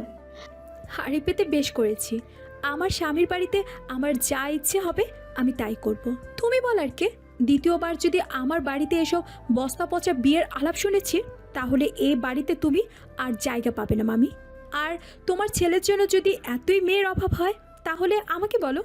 হাড়ি পেতে বেশ করেছি। আমার স্বামীর বাড়িতে আমার যা ইচ্ছে হবে আমি তাই করব। তুমি বলার কে? দ্বিতীয়বার যদি আমার বাড়িতে এসব বস্তা পচা বিয়ের আলাপ শুনেছি, তাহলে এই বাড়িতে তুমি আর জায়গা পাবে না মামি। আর তোমার ছেলের জন্য যদি এতই মেয়ের অভাব হয়, তাহলে আমাকে বলো,